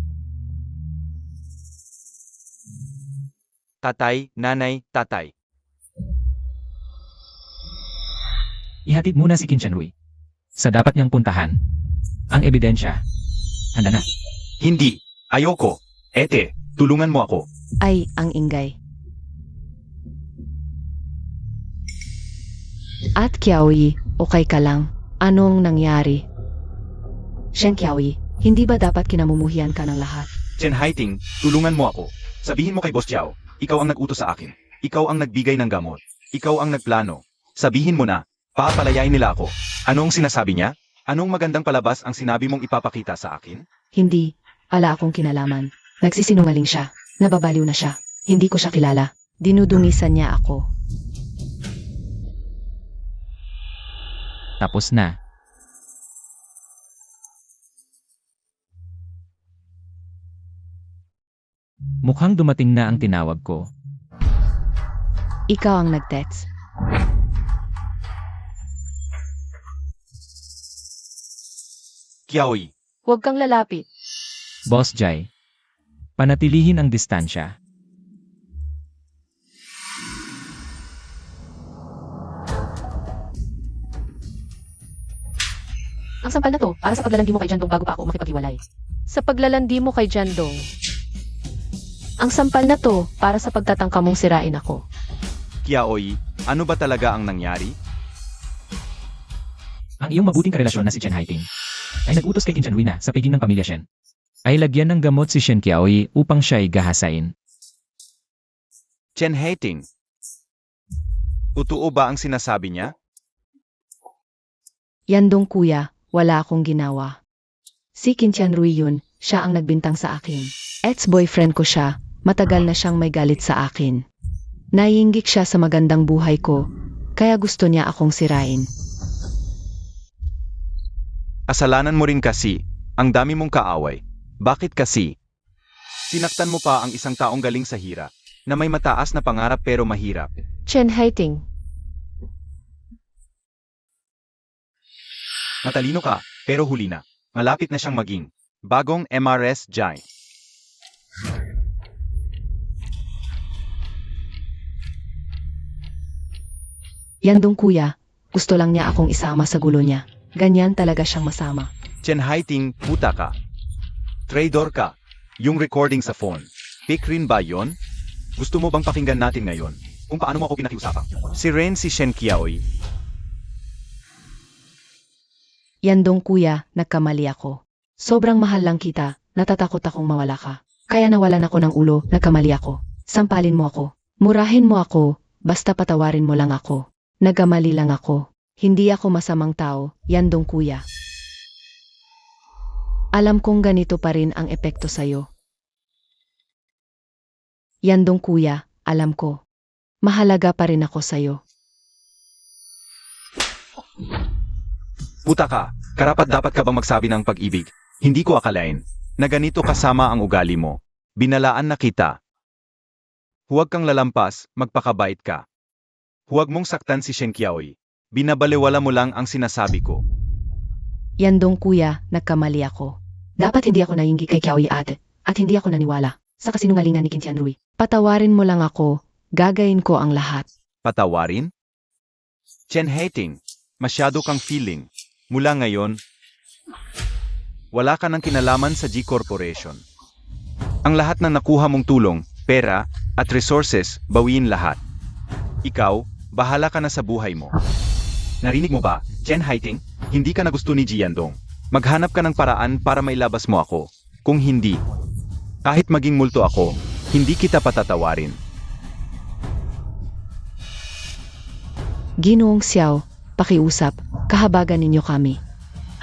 Tatay, nanay, tatay. Ihatid muna si Qin Shenrui sa dapat niyang puntahan. Ang ebidensya, handa na. Hindi. Ayoko. Ete, tulungan mo ako. Ay, ang ingay. At Kiaoy, okay ka lang. Anong nangyari? Shen Kiaoy, hindi ba dapat kinamumuhian ka ng lahat? Chen Haiting, tulungan mo ako. Sabihin mo kay Boss Chiao, ikaw ang nag-utos sa akin. Ikaw ang nagbigay ng gamot. Ikaw ang nagplano. Sabihin mo na, papalayain nila ako. Anong sinasabi niya? Anong magandang palabas ang sinabi mong ipapakita sa akin? Hindi. Ala akong kinalaman. Nagsisinungaling siya. Nababaliw na siya. Hindi ko siya kilala. Dinudungisan niya ako. Tapos na. Mukhang dumating na ang tinawag ko. Ikaw ang nag-text. Kiaoy, Huwag kang lalapit. Boss Jai. Panatilihin ang distansya. Ang sampal na to, para sa paglalandi mo kay Jandong bago pa ako makipaghiwalay. Sa paglalandi mo kay Jandong. Ang sampal na to, para sa pagtatangka mong sirain ako. Kiaoy, ano ba talaga ang nangyari? Ang iyong mabuting karelasyon na si Chen Haiting ay nag-utos kay Qin Chanhui na sa piging ng pamilya Shen. Ay lagyan ng gamot si Shen Qiaoyi upang siya'y gahasain. Chen Haiting. Totoo ba ang sinasabi niya? Yandong kuya, wala akong ginawa. Si Qin Tianrui yun, siya ang nagbintang sa akin. Ex-boyfriend ko siya, matagal na siyang may galit sa akin. Naiinggit siya sa magandang buhay ko, kaya gusto niya akong sirain. Kasalanan mo rin kasi, ang dami mong kaaway. Bakit kasi? Sinaktan mo pa ang isang taong galing sa hirap, na may mataas na pangarap pero mahirap. Chen Haiting. Matalino ka, pero huli na. Malapit na siyang maging bagong MRS Jai. Yandong kuya, gusto lang niya akong isama sa gulo niya. Ganyan talaga siyang masama. Chen Haiting, puta ka. Traidor ka. Yung recording sa phone. Fake rin ba yon? Gusto mo bang pakinggan natin ngayon kung paano mo ako pinakiusapan? Si Ren si Shen Qiaoyi. Yandong kuya, nagkamali ako. Sobrang mahal lang kita, natatakot akong mawala ka. Kaya nawalan ako ng ulo, nagkamali ako. Sampalin mo ako. Murahin mo ako, basta patawarin mo lang ako. Nagkamali lang ako. Hindi ako masamang tao, Yandong kuya. Alam kong ganito pa rin ang epekto sa'yo. Yandong kuya, alam ko. Mahalaga pa rin ako sa'yo. Puta ka, karapat dapat ka bang magsabi ng pag-ibig? Hindi ko akalain na ganito kasama ang ugali mo. Binalaan na kita. Huwag kang lalampas, magpakabait ka. Huwag mong saktan si Shen Qiaoyi. Binabalewala mo lang ang sinasabi ko. Yandong kuya, nagkamali ako. Dapat hindi ako nainggit kay Qiaoyi ate, at hindi ako naniwala sa kasinungalingan ni Qin Tianrui. Patawarin mo lang ako, gagayin ko ang lahat. Patawarin? Chen Haiting, masyado kang feeling. Mula ngayon, wala ka ng kinalaman sa G Corporation. Ang lahat ng nakuha mong tulong, pera, at resources, bawiin lahat. Ikaw, bahala ka na sa buhay mo. Narinig mo ba, Chen Haiting? Hindi ka na gusto ni Ji Yandong. Maghanap ka ng paraan para mailabas mo ako. Kung hindi, kahit maging multo ako, hindi kita patatawarin. Ginoong Xiao, pakiusap, kahabagan ninyo kami.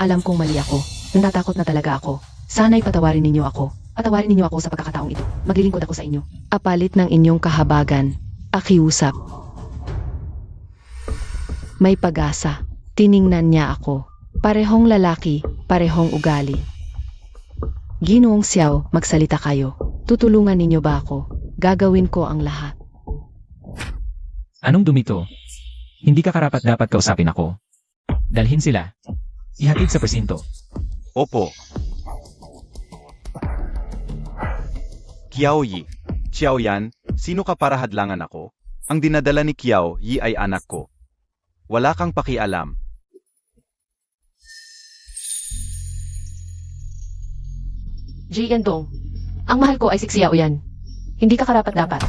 Alam kong mali ako, natatakot na talaga ako. Sana'y patawarin ninyo ako. Patawarin ninyo ako sa pagkakataong ito. Maglilingkod ako sa inyo. Apalit ng inyong kahabagan, pakiusap. May pag-asa. Tiningnan niya ako. Parehong lalaki, parehong ugali. Ginoong Xiao, magsalita kayo. Tutulungan ninyo ba ako? Gagawin ko ang lahat. Anong dumito? Hindi ka karapat dapat kausapin ako. Dalhin sila. Ihatid sa presinto. Opo. Qiao Yi, Xiao Yan, sino ka para hadlangan ako? Ang dinadala ni Qiao Yi ay anak ko. Wala kang pakialam. Ji Yandong. Ang mahal ko ay si Xiao Yan. Hindi ka karapat dapat.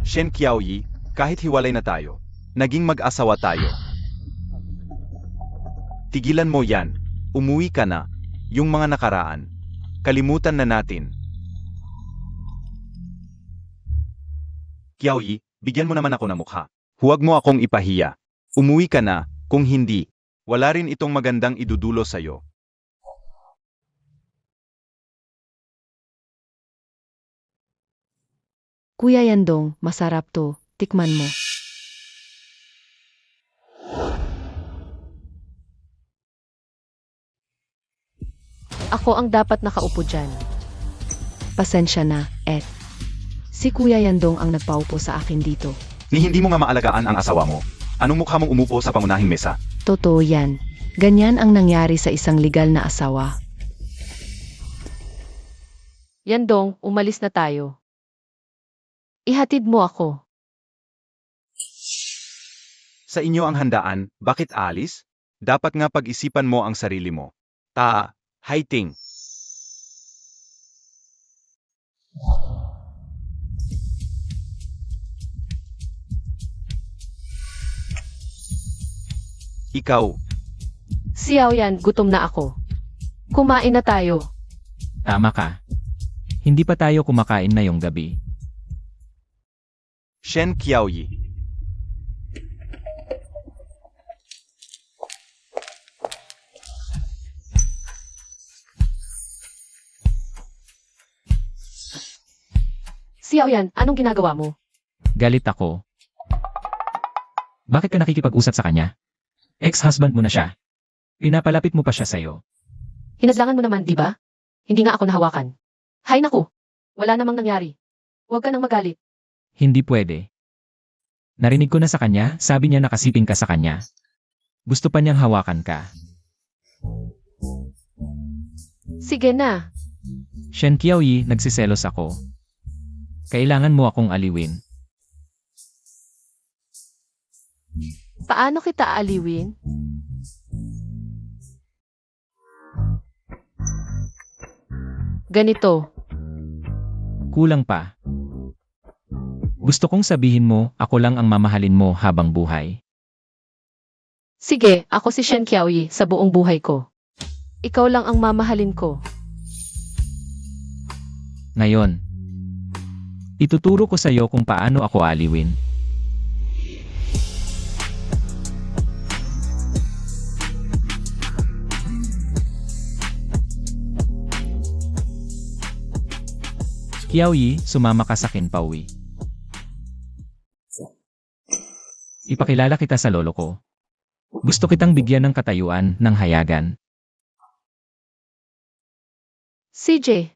Shen Qiao Yi, kahit hiwalay na tayo, naging mag-asawa tayo. Tigilan mo yan. Umuwi ka na. Yung mga nakaraan. Kalimutan na natin. Qiao Yi, bigyan mo naman ako ng mukha. Huwag mo akong ipahiya. Umuwi ka na, kung hindi, wala rin itong magandang idudulo sa'yo. Kuya Yandong, masarap to. Tikman mo. Ako ang dapat nakaupo dyan. Pasensya na, Si Kuya Yandong ang nagpaupo sa akin dito. Ni hindi mo nga maalagaan ang asawa mo. Anong mukha mong umupo sa pangunahing mesa? Totoo yan. Ganyan ang nangyari sa isang legal na asawa. Yandong, umalis na tayo. Ihatid mo ako. Sa inyo ang handaan, bakit alis? Dapat nga pag-isipan mo ang sarili mo. Haiting. Ikaw, Xiao Yan, gutom na ako. Kumain na tayo. Tama ka. Hindi pa tayo kumakain na yung gabi. Shen Qiaoyi. Xiao Yan, anong ginagawa mo? Galit ako. Bakit ka nakikipag-usap sa kanya? Ex-husband mo na siya. Pinapalapit mo pa siya sa'yo. Hinadlangan mo naman, di ba? Hindi nga ako nahawakan. Hay naku, wala namang nangyari. Huwag ka nang magalit. Hindi pwede. Narinig ko na sa kanya, sabi niya nakasiping ka sa kanya. Gusto pa niyang hawakan ka. Sige na. Shen Qiaoyi, nagsiselos ako. Kailangan mo akong aliwin. Paano kita aaliwin? Ganito. Kulang pa. Gusto kong sabihin mo, ako lang ang mamahalin mo habang buhay. Sige, ako si Shen Qiaoyi sa buong buhay ko. Ikaw lang ang mamahalin ko. Ngayon, ituturo ko sa iyo kung paano ako aliwin. Qiaoyi, sumama ka sa akin, pauwi. Ipakilala kita sa lolo ko. Gusto kitang bigyan ng katayuan ng hayagan. CJ.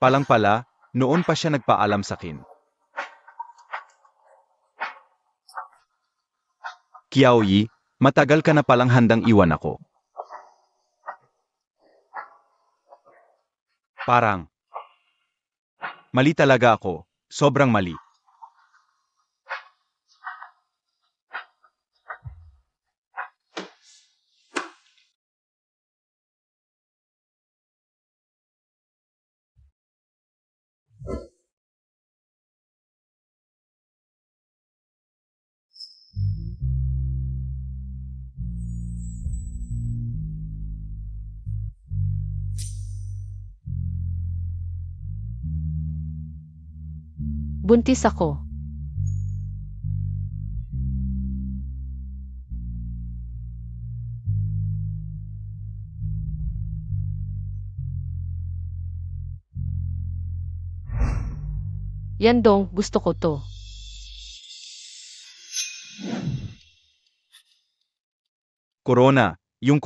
Palang pala, noon pa siya nagpaalam sa akin. Qiaoyi, matagal ka na palang handang iwan ako. Parang, mali talaga ako, sobrang mali. Buntis ako. Yandong, gusto ko to. Corona, yung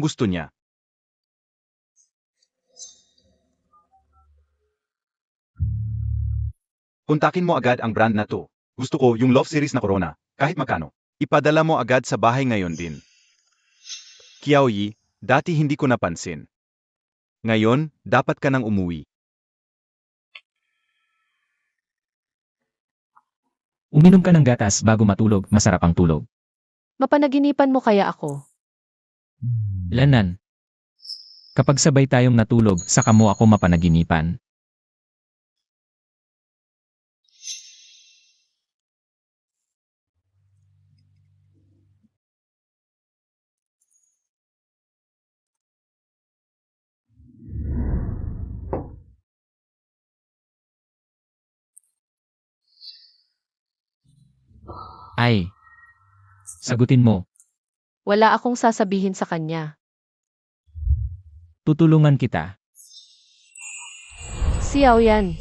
gusto niya. Kontakin mo agad ang brand na to. Gusto ko yung love series na Corona, kahit magkano. Ipadala mo agad sa bahay ngayon din. Kiaoyi, dati hindi ko napansin. Ngayon, dapat ka nang umuwi. Uminom ka ng gatas bago matulog, masarap ang tulog. Mapanaginipan mo kaya ako? Lanan. Kapag sabay tayong natulog, saka mo ako mapanaginipan. Ay. Sagutin mo. Wala akong sasabihin sa kanya. Tutulungan kita. Si Aoyan.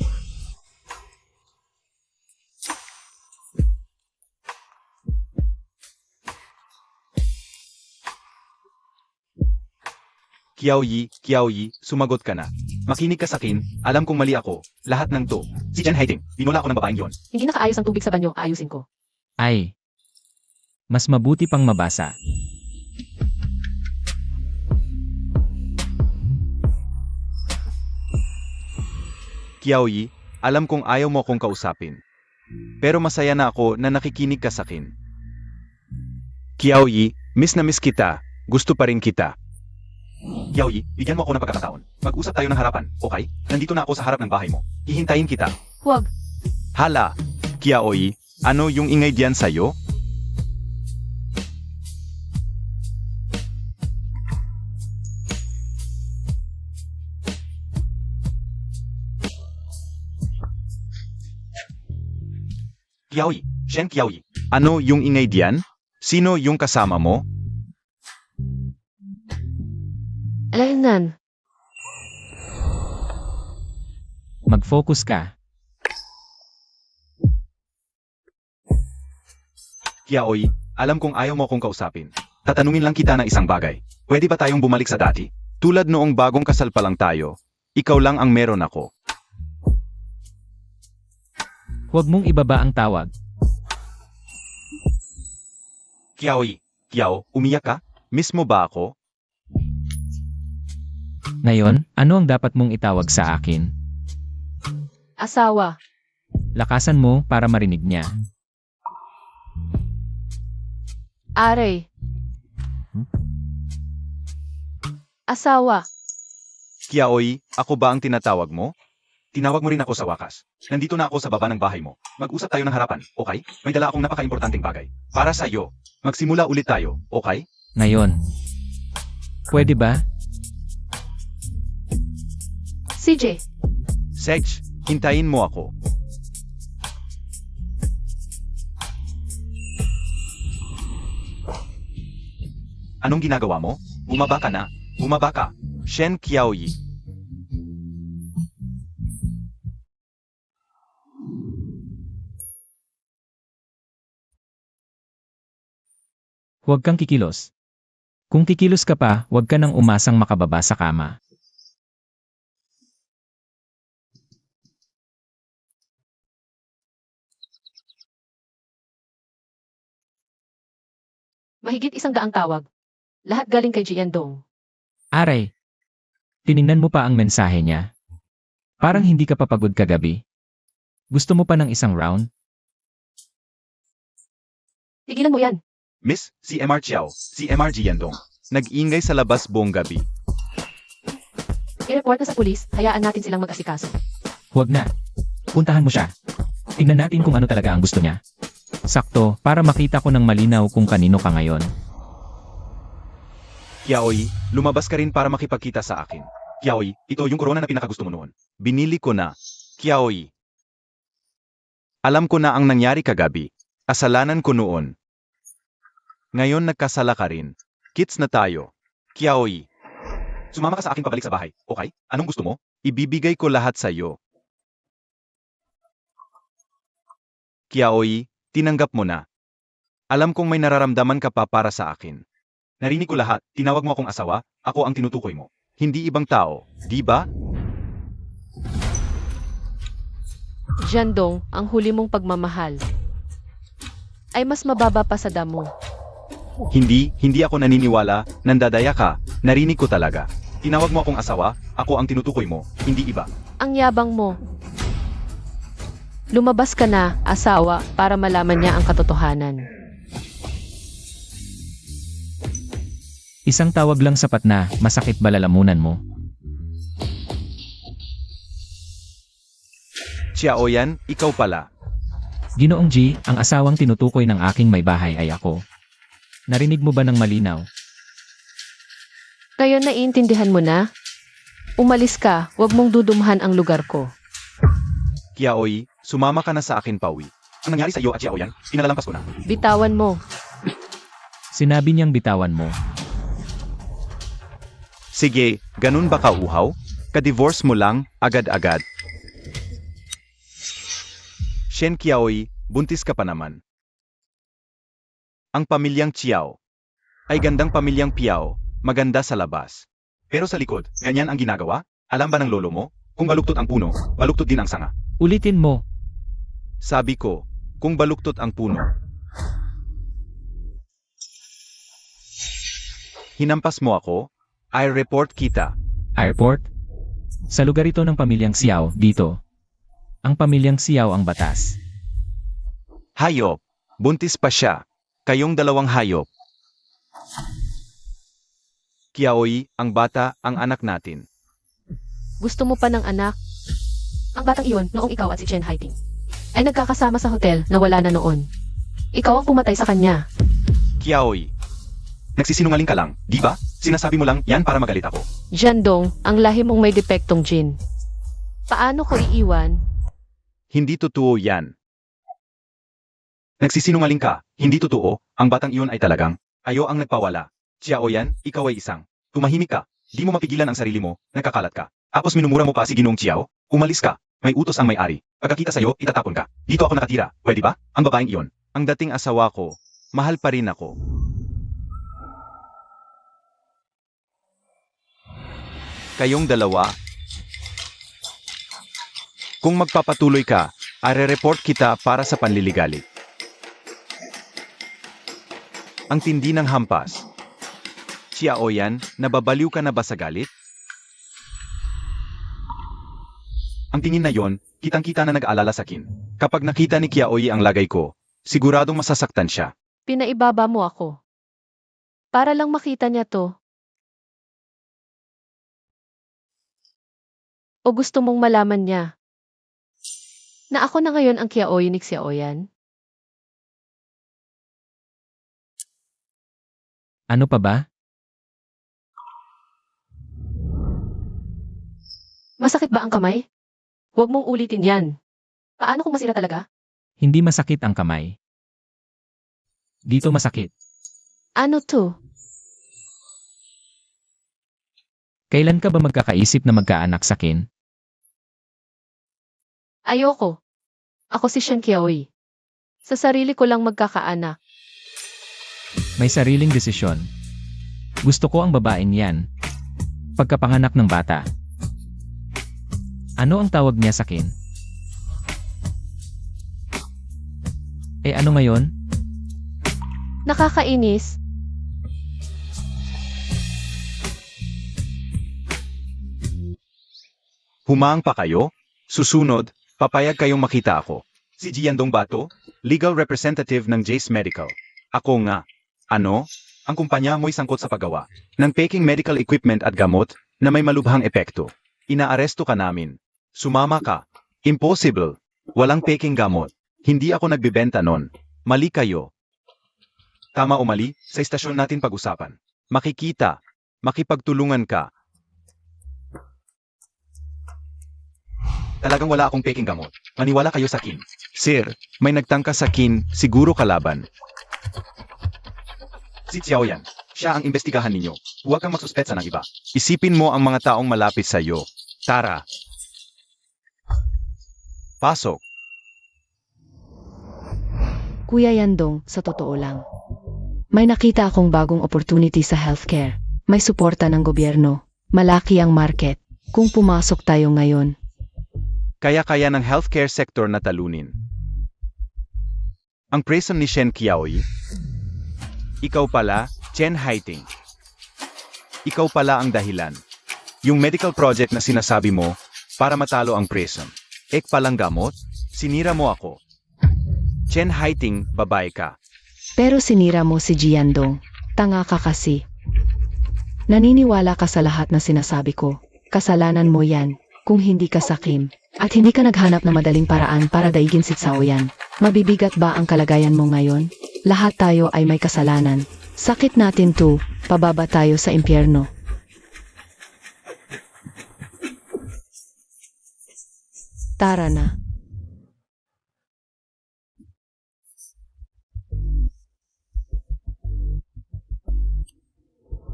Kiaoyi, sumagot ka na. Makinig ka sa akin, alam kong mali ako, lahat ng to. Si Jen Haiding, dinula ako ng babaeng yon. Hindi nakaayos ang tubig sa banyo, ayusin ko. Ay. Mas mabuti pang mabasa. Kiaoyi, alam kong ayaw mo akong kausapin. Pero masaya na ako na nakikinig ka sa akin. Kiaoyi, miss na miss kita, gusto pa rin kita. Kiaoyi, bigyan mo ako ng pagkakataon. Mag-usap tayo ng harapan, okay? Nandito na ako sa harap ng bahay mo. Hihintayin kita. Huwag. Hala, Kiaoyi, ano yung ingay diyan sa'yo? Kiaoyi, Shen Kiaoyi, ano yung ingay diyan? Sino yung kasama mo? Lanan. Mag-focus ka. Kiaoyi, alam kong ayaw mo akong kausapin. Tatanungin lang kita ng isang bagay. Pwede ba tayong bumalik sa dati? Tulad noong bagong kasal pa lang tayo, ikaw lang ang meron ako. Huwag mong ibaba ang tawag. Kiaoyi, umiyak ka? Miss mo ba ako? Ngayon, ano ang dapat mong itawag sa akin? Asawa. Lakasan mo para marinig niya. Aray. Asawa. Kiaoyi, ako ba ang tinatawag mo? Tinawag mo rin ako sa wakas. Nandito na ako sa baba ng bahay mo. Mag-usap tayo ng harapan, okay? May dala akong napaka-importanting bagay. Para sa iyo. Magsimula ulit tayo, okay? Ngayon. Pwede ba? CJ. Sedge, hintayin mo ako. Anong ginagawa mo? Bumaba ka na. Bumaba ka. Shen Kiaoyi. Huwag kang kikilos. Kung kikilos ka pa, huwag ka nang umasang makababa sa kama. Mahigit 100 tawag. Lahat galing kay Jiandong. Aray. Tiningnan mo pa ang mensahe niya. Parang hindi ka papagod kagabi. Gusto mo pa ng isang round? Tigilan mo yan. Miss, si MR Chiao, si MR Jiandong. Nag-ingay sa labas buong gabi. I-report na sa pulis, hayaan natin silang mag-asikaso. Huwag na. Puntahan mo siya. Tingnan natin kung ano talaga ang gusto niya. Sakto, para makita ko ng malinaw kung kanino ka ngayon. Kiaoyi, lumabas ka rin para makipagkita sa akin. Kiaoyi, ito yung corona na pinakagusto mo noon. Binili ko na. Kiaoyi. Alam ko na ang nangyari kagabi. Kasalanan ko noon. Ngayon nagkasala ka rin. Kids na tayo. Kiaoyi. Sumama ka sa akin pabalik sa bahay, okay? Anong gusto mo? Ibibigay ko lahat sa iyo. Kiaoyi, tinanggap mo na. Alam kong may nararamdaman ka pa para sa akin. Narinig ko lahat, tinawag mo akong asawa, ako ang tinutukoy mo. Hindi ibang tao, di ba? Jiandong, ang huli mong pagmamahal. ay mas mababa pa sa damo. Hindi ako naniniwala, nandadaya ka, narinig ko talaga. Tinawag mo akong asawa, ako ang tinutukoy mo, hindi iba. Ang yabang mo. Lumabas ka na, asawa, para malaman niya ang katotohanan. Isang tawag lang sapat na, masakit ba lalamunan mo? Xiaoyan, ikaw pala. Ginoong G, ang asawang tinutukoy ng aking may bahay ay ako. Narinig mo ba ng malinaw? Ngayon naiintindihan mo na? Umalis ka, wag mong dudumhan ang lugar ko. Kiaoy, sumama ka na sa akin pauwi. Ang nangyari sa iyo at Xiaoyan, pinalalampas ko na. Bitawan mo. Sinabi niyang bitawan mo. Sige, ganun ba kauhaw? Ka-divorce mo lang, agad-agad. Shen Kiaoy, buntis ka pa naman. Ang pamilyang Chiao ay gandang pamilyang Piao, maganda sa labas. Pero sa likod, ganyan ang ginagawa? Alam ba ng lolo mo? Kung baluktot ang puno, baluktot din ang sanga. Ulitin mo. Sabi ko, kung baluktot ang puno. Hinampas mo ako? I report kita. Airport? Sa lugar ito ng pamilyang Xiao, dito. Ang pamilyang Xiao ang batas. Hayop, buntis pa siya. Kayong dalawang hayop. Kiaoy, ang bata, ang anak natin. Gusto mo pa ng anak? Ang batang iyon, noong ikaw at si Chen Haiting, ay nagkakasama sa hotel na wala na noon. Ikaw ang pumatay sa kanya. Kiaoy, nagsisinungaling ka lang, di ba? Sinasabi mo lang, yan para magalit ako. Jandong, ang lahi mong may depektong jin. Paano ko iiwan? Hindi totoo yan. Nagsisinungaling ka, hindi totoo, ang batang iyon ay talagang, ayo ang nagpawala. Xiaoyan, ikaw ay isang. Tumahimik ka, di mo mapigilan ang sarili mo, nagkakalat ka. Tapos minumura mo pa si Ginoong Xiao, umalis ka, may utos ang may-ari. Pagkakita sa'yo, itatapon ka. Dito ako nakatira, pwede ba? Ang babaeng iyon. Ang dating asawa ko, mahal pa rin ako. Kayong dalawa. Kung magpapatuloy ka, are-report kita para sa panliligalig. Ang tindi ng hampas. Xiaoyan, nababaliw ka na ba sa galit? Ang tingin na yon, kitang-kita na nag-aalala sa akin. Kapag nakita ni Kiaoy ang lagay ko, siguradong masasaktan siya. Pinaibaba mo ako. Para lang makita niya to. O gusto mong malaman niya na ako na ngayon ang Kiaoy ni Xiaoyan? Ano pa ba? Masakit ba ang kamay? Huwag mong ulitin yan. Paano kung masira talaga? Hindi masakit ang kamay. Dito masakit. Ano to? Kailan ka ba magkakaisip na magkaanak sa akin? Ayoko. Ako si Shen Kiaoy. Sa sarili ko lang magkakaanak. May sariling desisyon. Gusto ko ang babaeng yan. Pagkapanganak ng bata. Ano ang tawag niya sa akin? Eh ano ngayon? Nakakainis. Humaang pa kayo? Susunod, papayag kayong makita ako. Si Jiandong Bato, legal representative ng Jace Medical. Ako nga. Ano? Ang kumpanya mo'y sangkot sa paggawa ng peking medical equipment at gamot na may malubhang epekto. Inaaresto ka namin. Sumama ka. Impossible. Walang peking gamot. Hindi ako nagbibenta nun. Mali kayo. Tama o mali, sa istasyon natin pag-usapan. Makikita. Makipagtulungan ka. Talagang wala akong peking gamot. Maniwala kayo sa akin. Sir, may nagtangka sa akin, siguro kalaban. Si Xiaoyan, siya ang imbestigahan ninyo. Huwag kang magsuspetsa ng iba. Isipin mo ang mga taong malapit sa iyo. Tara. Pasok. Kuya Yandong, sa totoo lang. May nakita akong bagong opportunity sa healthcare. May suporta ng gobyerno. Malaki ang market. Kung pumasok tayo ngayon, Kaya-kaya ng healthcare sector na talunin. Ang preso ni Shen Qiaoyi? Ikaw pala, Chen Haiting. Ikaw pala ang dahilan. Yung medical project na sinasabi mo, para matalo ang preso. Palang gamot? Sinira mo ako. Chen Haiting, babae ka. Pero sinira mo si Jiandong. Tanga ka kasi. Naniniwala ka sa lahat na sinasabi ko. Kasalanan mo yan, kung hindi ka sakim. At hindi ka naghanap na madaling paraan para daigin si Cao Yan. Mabibigat ba ang kalagayan mo ngayon? Lahat tayo ay may kasalanan. Sakit natin to, pababa tayo sa impyerno. Tara na.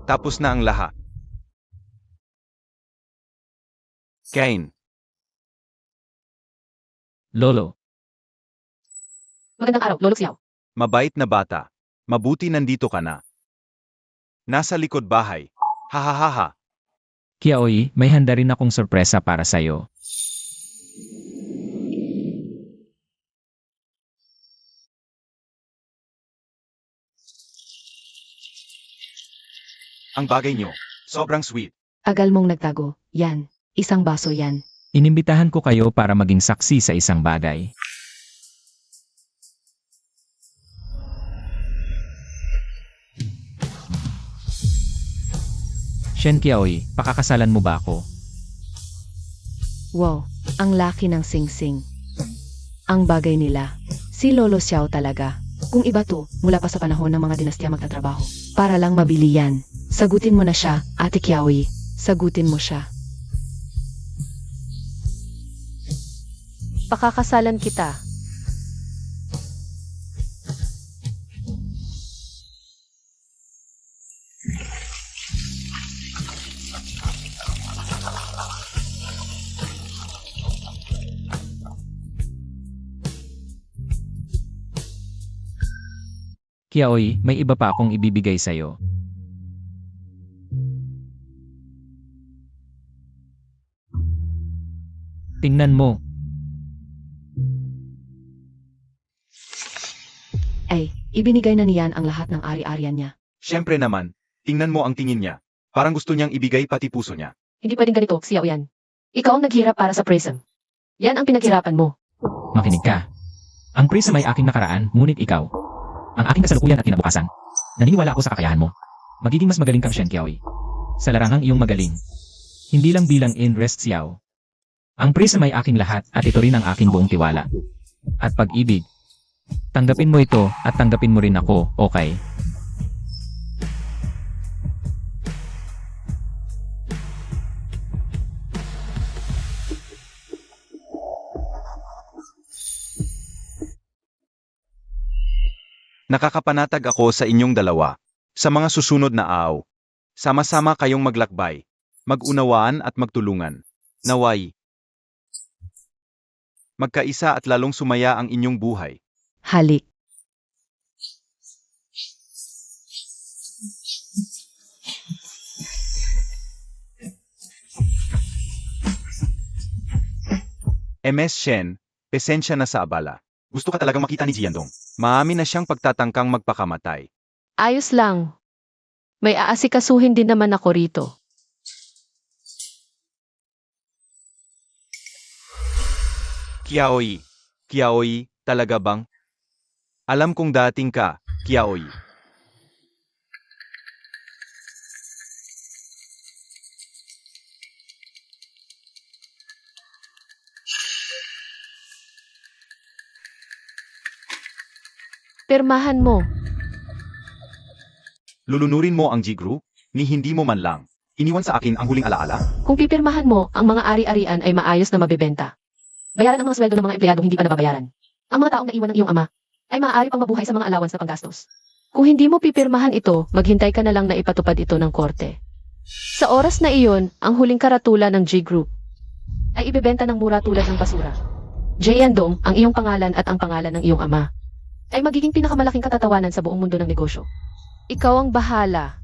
Tapos na ang lahat. Kain. Lolo, Magandang araw, Lolo Xiao. Mabait na bata. Mabuti nandito ka na. Nasa likod bahay. Hahaha. Qiaoyi, may handa rin akong sorpresa para sa'yo. Ang bagay nyo. Sobrang sweet. Agal mong nagtago. Yan. Isang baso yan. Inimbitahan ko kayo para maging saksi sa isang bagay. Shen Qiaoyi, pakakasalan mo ba ako? Wow, ang laki ng sing-sing. Ang bagay nila. Si Lolo Xiao talaga. Kung iba to, mula pa sa panahon ng mga dinastya magtatrabaho. Para lang mabili yan. Sagutin mo na siya, Ate Qiaoyi. Sagutin mo siya. Pakakasalan kita. Qiaoyi, may iba pa akong ibibigay sa'yo. Tingnan mo. Ay, ibinigay na niyan ang lahat ng ari-arian niya. Siyempre naman. Tingnan mo ang tingin niya. Parang gusto niyang ibigay pati puso niya. Hindi pwedeng ganito, Xiao Yan. Ikaw ang naghirap para sa Prism. Yan ang pinaghirapan mo. Makinig ka. Ang Prism ay aking nakaraan, ngunit ikaw. Ang aking kasalukuyan at kinabukasan. Naniniwala ako sa kakayahan mo. Magiging mas magaling kang Shen Qiaoyi. Sa larangang iyong magaling. Hindi lang bilang in-rest Xiao. Ang Prism ay aking lahat at ito rin ang aking buong tiwala. At pag-ibig. Tanggapin mo ito at tanggapin mo rin ako, okay? Nakakapanatag ako sa inyong dalawa. Sa mga susunod na araw. Sama-sama kayong maglakbay. Mag-unawaan at magtulungan. Naway. Magkaisa at lalong sumaya ang inyong buhay. Halik. MS Shen, pesensya na sa abala. Gusto ka talagang makita ni Jiandong. Maamin na siyang pagtatangkang magpakamatay. Ayos lang. May aasikasuhin din naman ako rito. Qiaoyi. Qiaoyi, talaga bang? Alam kong dating ka, Qiaoyi. Pirmahan mo. Lulunurin mo ang G-Group, ni hindi mo man lang. Iniwan sa akin ang huling alaala. Kung pipirmahan mo, ang mga ari-arian ay maayos na mabibenta. Bayaran ang mga sweldo ng mga empleyadong hindi pa nababayaran. Ang mga taong naiwan ng iyong ama ay maaari pang mabuhay sa mga allowance na panggastos. Kung hindi mo pipirmahan ito, maghintay ka na lang na ipatupad ito ng korte. Sa oras na iyon, ang huling karatula ng G-Group ay ibebenta ng mura tulad ng basura. Jiandong, ang iyong pangalan at ang pangalan ng iyong ama ay magiging pinakamalaking katatawanan sa buong mundo ng negosyo. Ikaw ang bahala.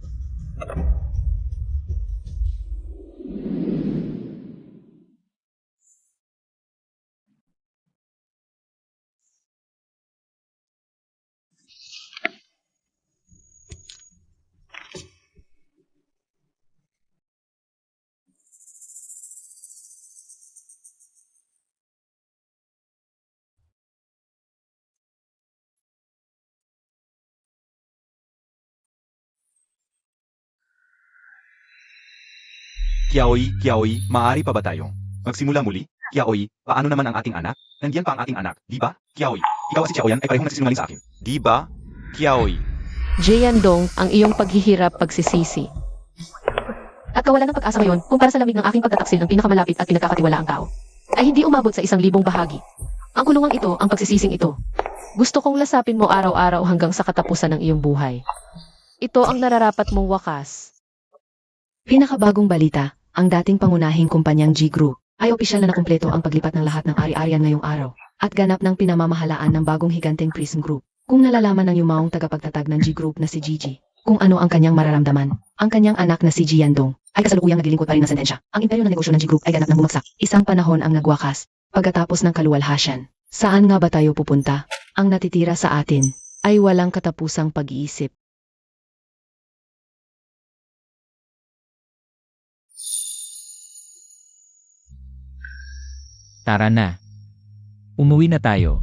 Kiaoy, maaari pa ba tayong magsimula muli? Kiaoy, paano naman ang ating anak? Nandiyan pa ang ating anak, di ba? Kiaoy, ikaw at si Xiaoyan ay parehong nagsisinungaling sa akin. Di ba? Kiaoy. Jiandong, ang iyong paghihirap pagsisisi. At kawalan ng pag-asa ngayon, kumpara sa lamig ng aking pagtataksil ng pinakamalapit at pinagkakatiwalaang tao, ay hindi umabot sa 1,000 bahagi. Ang kulungang ito, ang pagsisising ito. Gusto kong lasapin mo araw-araw hanggang sa katapusan ng iyong buhay. Ito ang nararapat mong wakas. Pinakabagong balita, ang dating pangunahing kumpanyang G Group ay opisyal na nakumpleto ang paglipat ng lahat ng ari-arian ngayong araw at ganap ng pinamamahalaan ng bagong higanteng Prism Group. Kung nalalaman ng yumaong tagapagtatag ng G Group na si Gigi, kung ano ang kanyang mararamdaman, ang kanyang anak na si Jiandong ay kasalukuyang naglilingkod pa rin ng sentensya. Ang imperyo ng negosyo ng G Group ay ganap ng bumagsak. Isang panahon ang nagwakas. Pagkatapos ng kaluwalhasyan, saan nga ba tayo pupunta? Ang natitira sa atin ay walang katapusang pag-iisip. Tara na. Umuwi na tayo.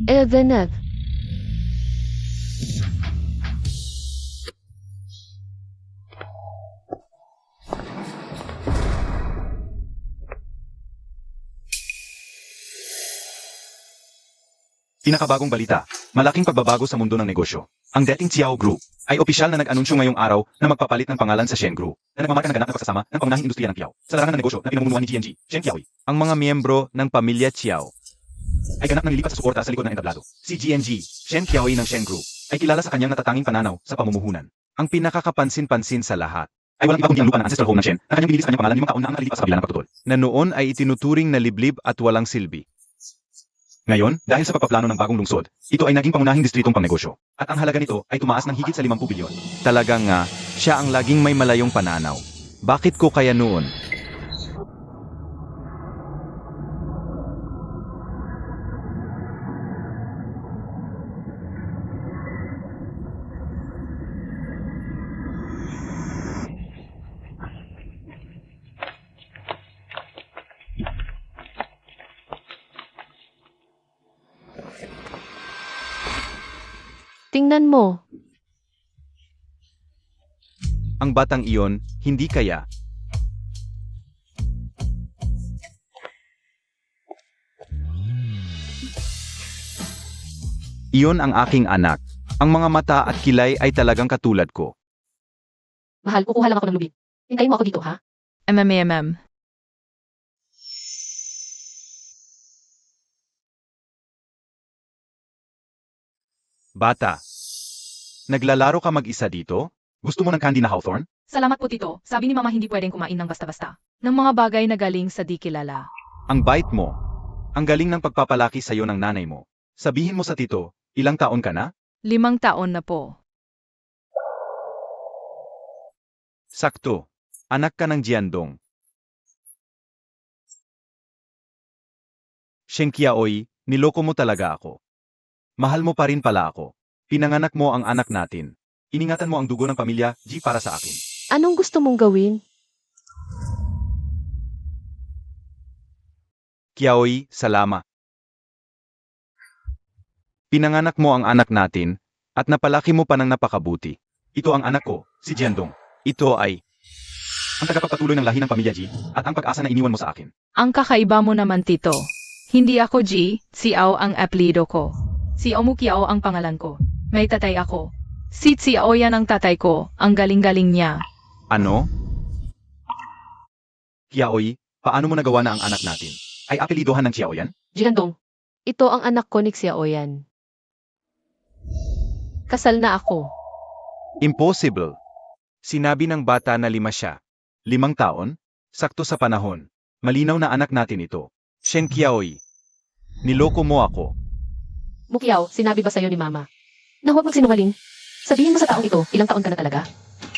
Evenet, Pinakabagong balita, malaking pagbabago sa mundo ng negosyo. Ang dating Xiao Group ay opisyal na nag-anunsyo ngayong araw na magpapalit ng pangalan sa Shen Group na nagmamarka ng ganap na pagsasama ng pangunahing industriya ng Qiao sa larangan ng negosyo na pinamumunuan ni GNG, Shen Qiaoy. Ang mga miyembro ng pamilya Qiao ay ganap na nilipat sa suporta sa likod ng entablado. Si GNG, Shen Qiaoy ng Shen Group, ay kilala sa kanyang natatanging pananaw sa pamumuhunan. Ang pinakakapansin-pansin sa lahat ay walang iba kundi ang lupa ng ancestral home ng Shen na kanyang binili sa kanyang pangalan 5 taon na ang nakalilipas sa kabila ng pagtutol. Na noon ay itinuturing na liblib at walang silbi. Ngayon, dahil sa pagpaplano ng bagong lungsod, ito ay naging pangunahing distritong pangnegosyo. At ang halaga nito ay tumaas ng higit sa 50 bilyon. Talaga nga, siya ang laging may malayong pananaw. Bakit ko kaya noon? tingnan mo. Ang batang iyon, hindi kaya. Iyon ang aking anak. Ang mga mata at kilay ay talagang katulad ko. Mahal, kukuha lang ako ng lubid. Hintayin mo ako dito, ha? MMAMM. Bata, naglalaro ka mag-isa dito? Gusto mo ng candy na Hawthorne? Salamat po tito. Sabi ni mama hindi pwedeng kumain ng basta-basta. Ng mga bagay na galing sa di kilala. Ang bait mo. Ang galing ng pagpapalaki sa'yo ng nanay mo. Sabihin mo sa tito, ilang taon ka na? 5 taon na po. Sakto. Anak ka ng Jiandong. Shen Qiaoy, niloko mo talaga ako. Mahal mo pa rin pala ako. Pinanganak mo ang anak natin. Iningatan mo ang dugo ng pamilya, G para sa akin. Anong gusto mong gawin? Qiaoy, salama. Pinanganak mo ang anak natin, at napalaki mo pa ng napakabuti. Ito ang anak ko, si Jiandong. Ito ay ang tagapagpatuloy ng lahi ng pamilya G, at ang pag-asa na iniwan mo sa akin. Ang kakaiba mo naman tito. Hindi ako G, Xiao ang apelido ko. Si Omukiao ang pangalan ko. May tatay ako. Si Xiao yan ang tatay ko. Ang galing-galing niya. Ano? Qiaoy, paano mo nagawa na ang anak natin? Ay apelidohan ng Qiao yan? Jiandong, ito ang anak ko ni Xiaoyan. Kasal na ako. Impossible. Sinabi ng bata na 5 siya. 5 taon? Sakto sa panahon. Malinaw na anak natin ito. Shen Qiaoy. Niloko mo ako. Mukiao, sinabi ba sa'yo ni mama? Na huwag magsinungaling. Sabihin mo sa taong ito, ilang taon ka na talaga?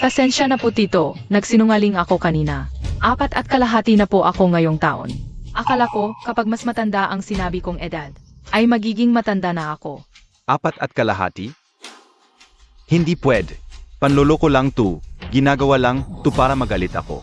Pasensya na po tito. Nagsinungaling ako kanina. 4.5 na po ako ngayong taon. Akala ko, kapag mas matanda ang sinabi kong edad, ay magiging matanda na ako. 4.5? Hindi pwede. Panloloko lang to. Ginagawa lang to para magalit ako.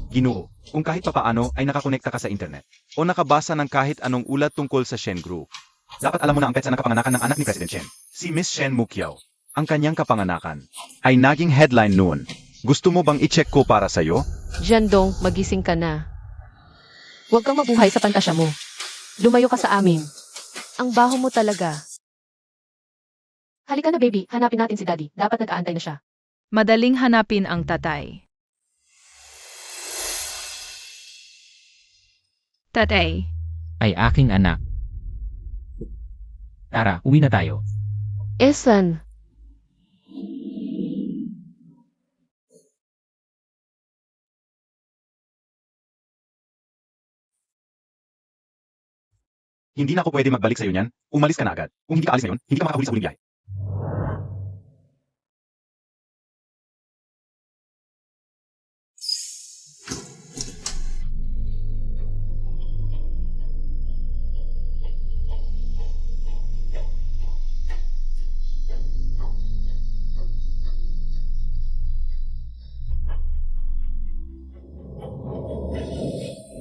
Ginoo, kung kahit papaano ay nakakonekta ka sa internet o nakabasa ng kahit anong ulat tungkol sa Shen Group, dapat alam mo na ang petsa ng kapanganakan ng anak ni President Shen, si Miss Shen Mukiao. Ang kanyang kapanganakan ay naging headline noon. Gusto mo bang i-check ko para sa'yo? Jandong, magising ka na. Huwag kang mabuhay sa pantasya mo. Lumayo ka sa amin. Ang baho mo talaga. Halika na baby, hanapin natin si daddy. Dapat nag-aantay na siya. Madaling hanapin ang tatay. Tatay, Ay aking anak. Tara, uwi na tayo. Esan, Hindi na ako pwede magbalik sa'yo niyan. Umalis ka na agad. Kung hindi ka alis ngayon, hindi ka makakahuli sa huling biyahe.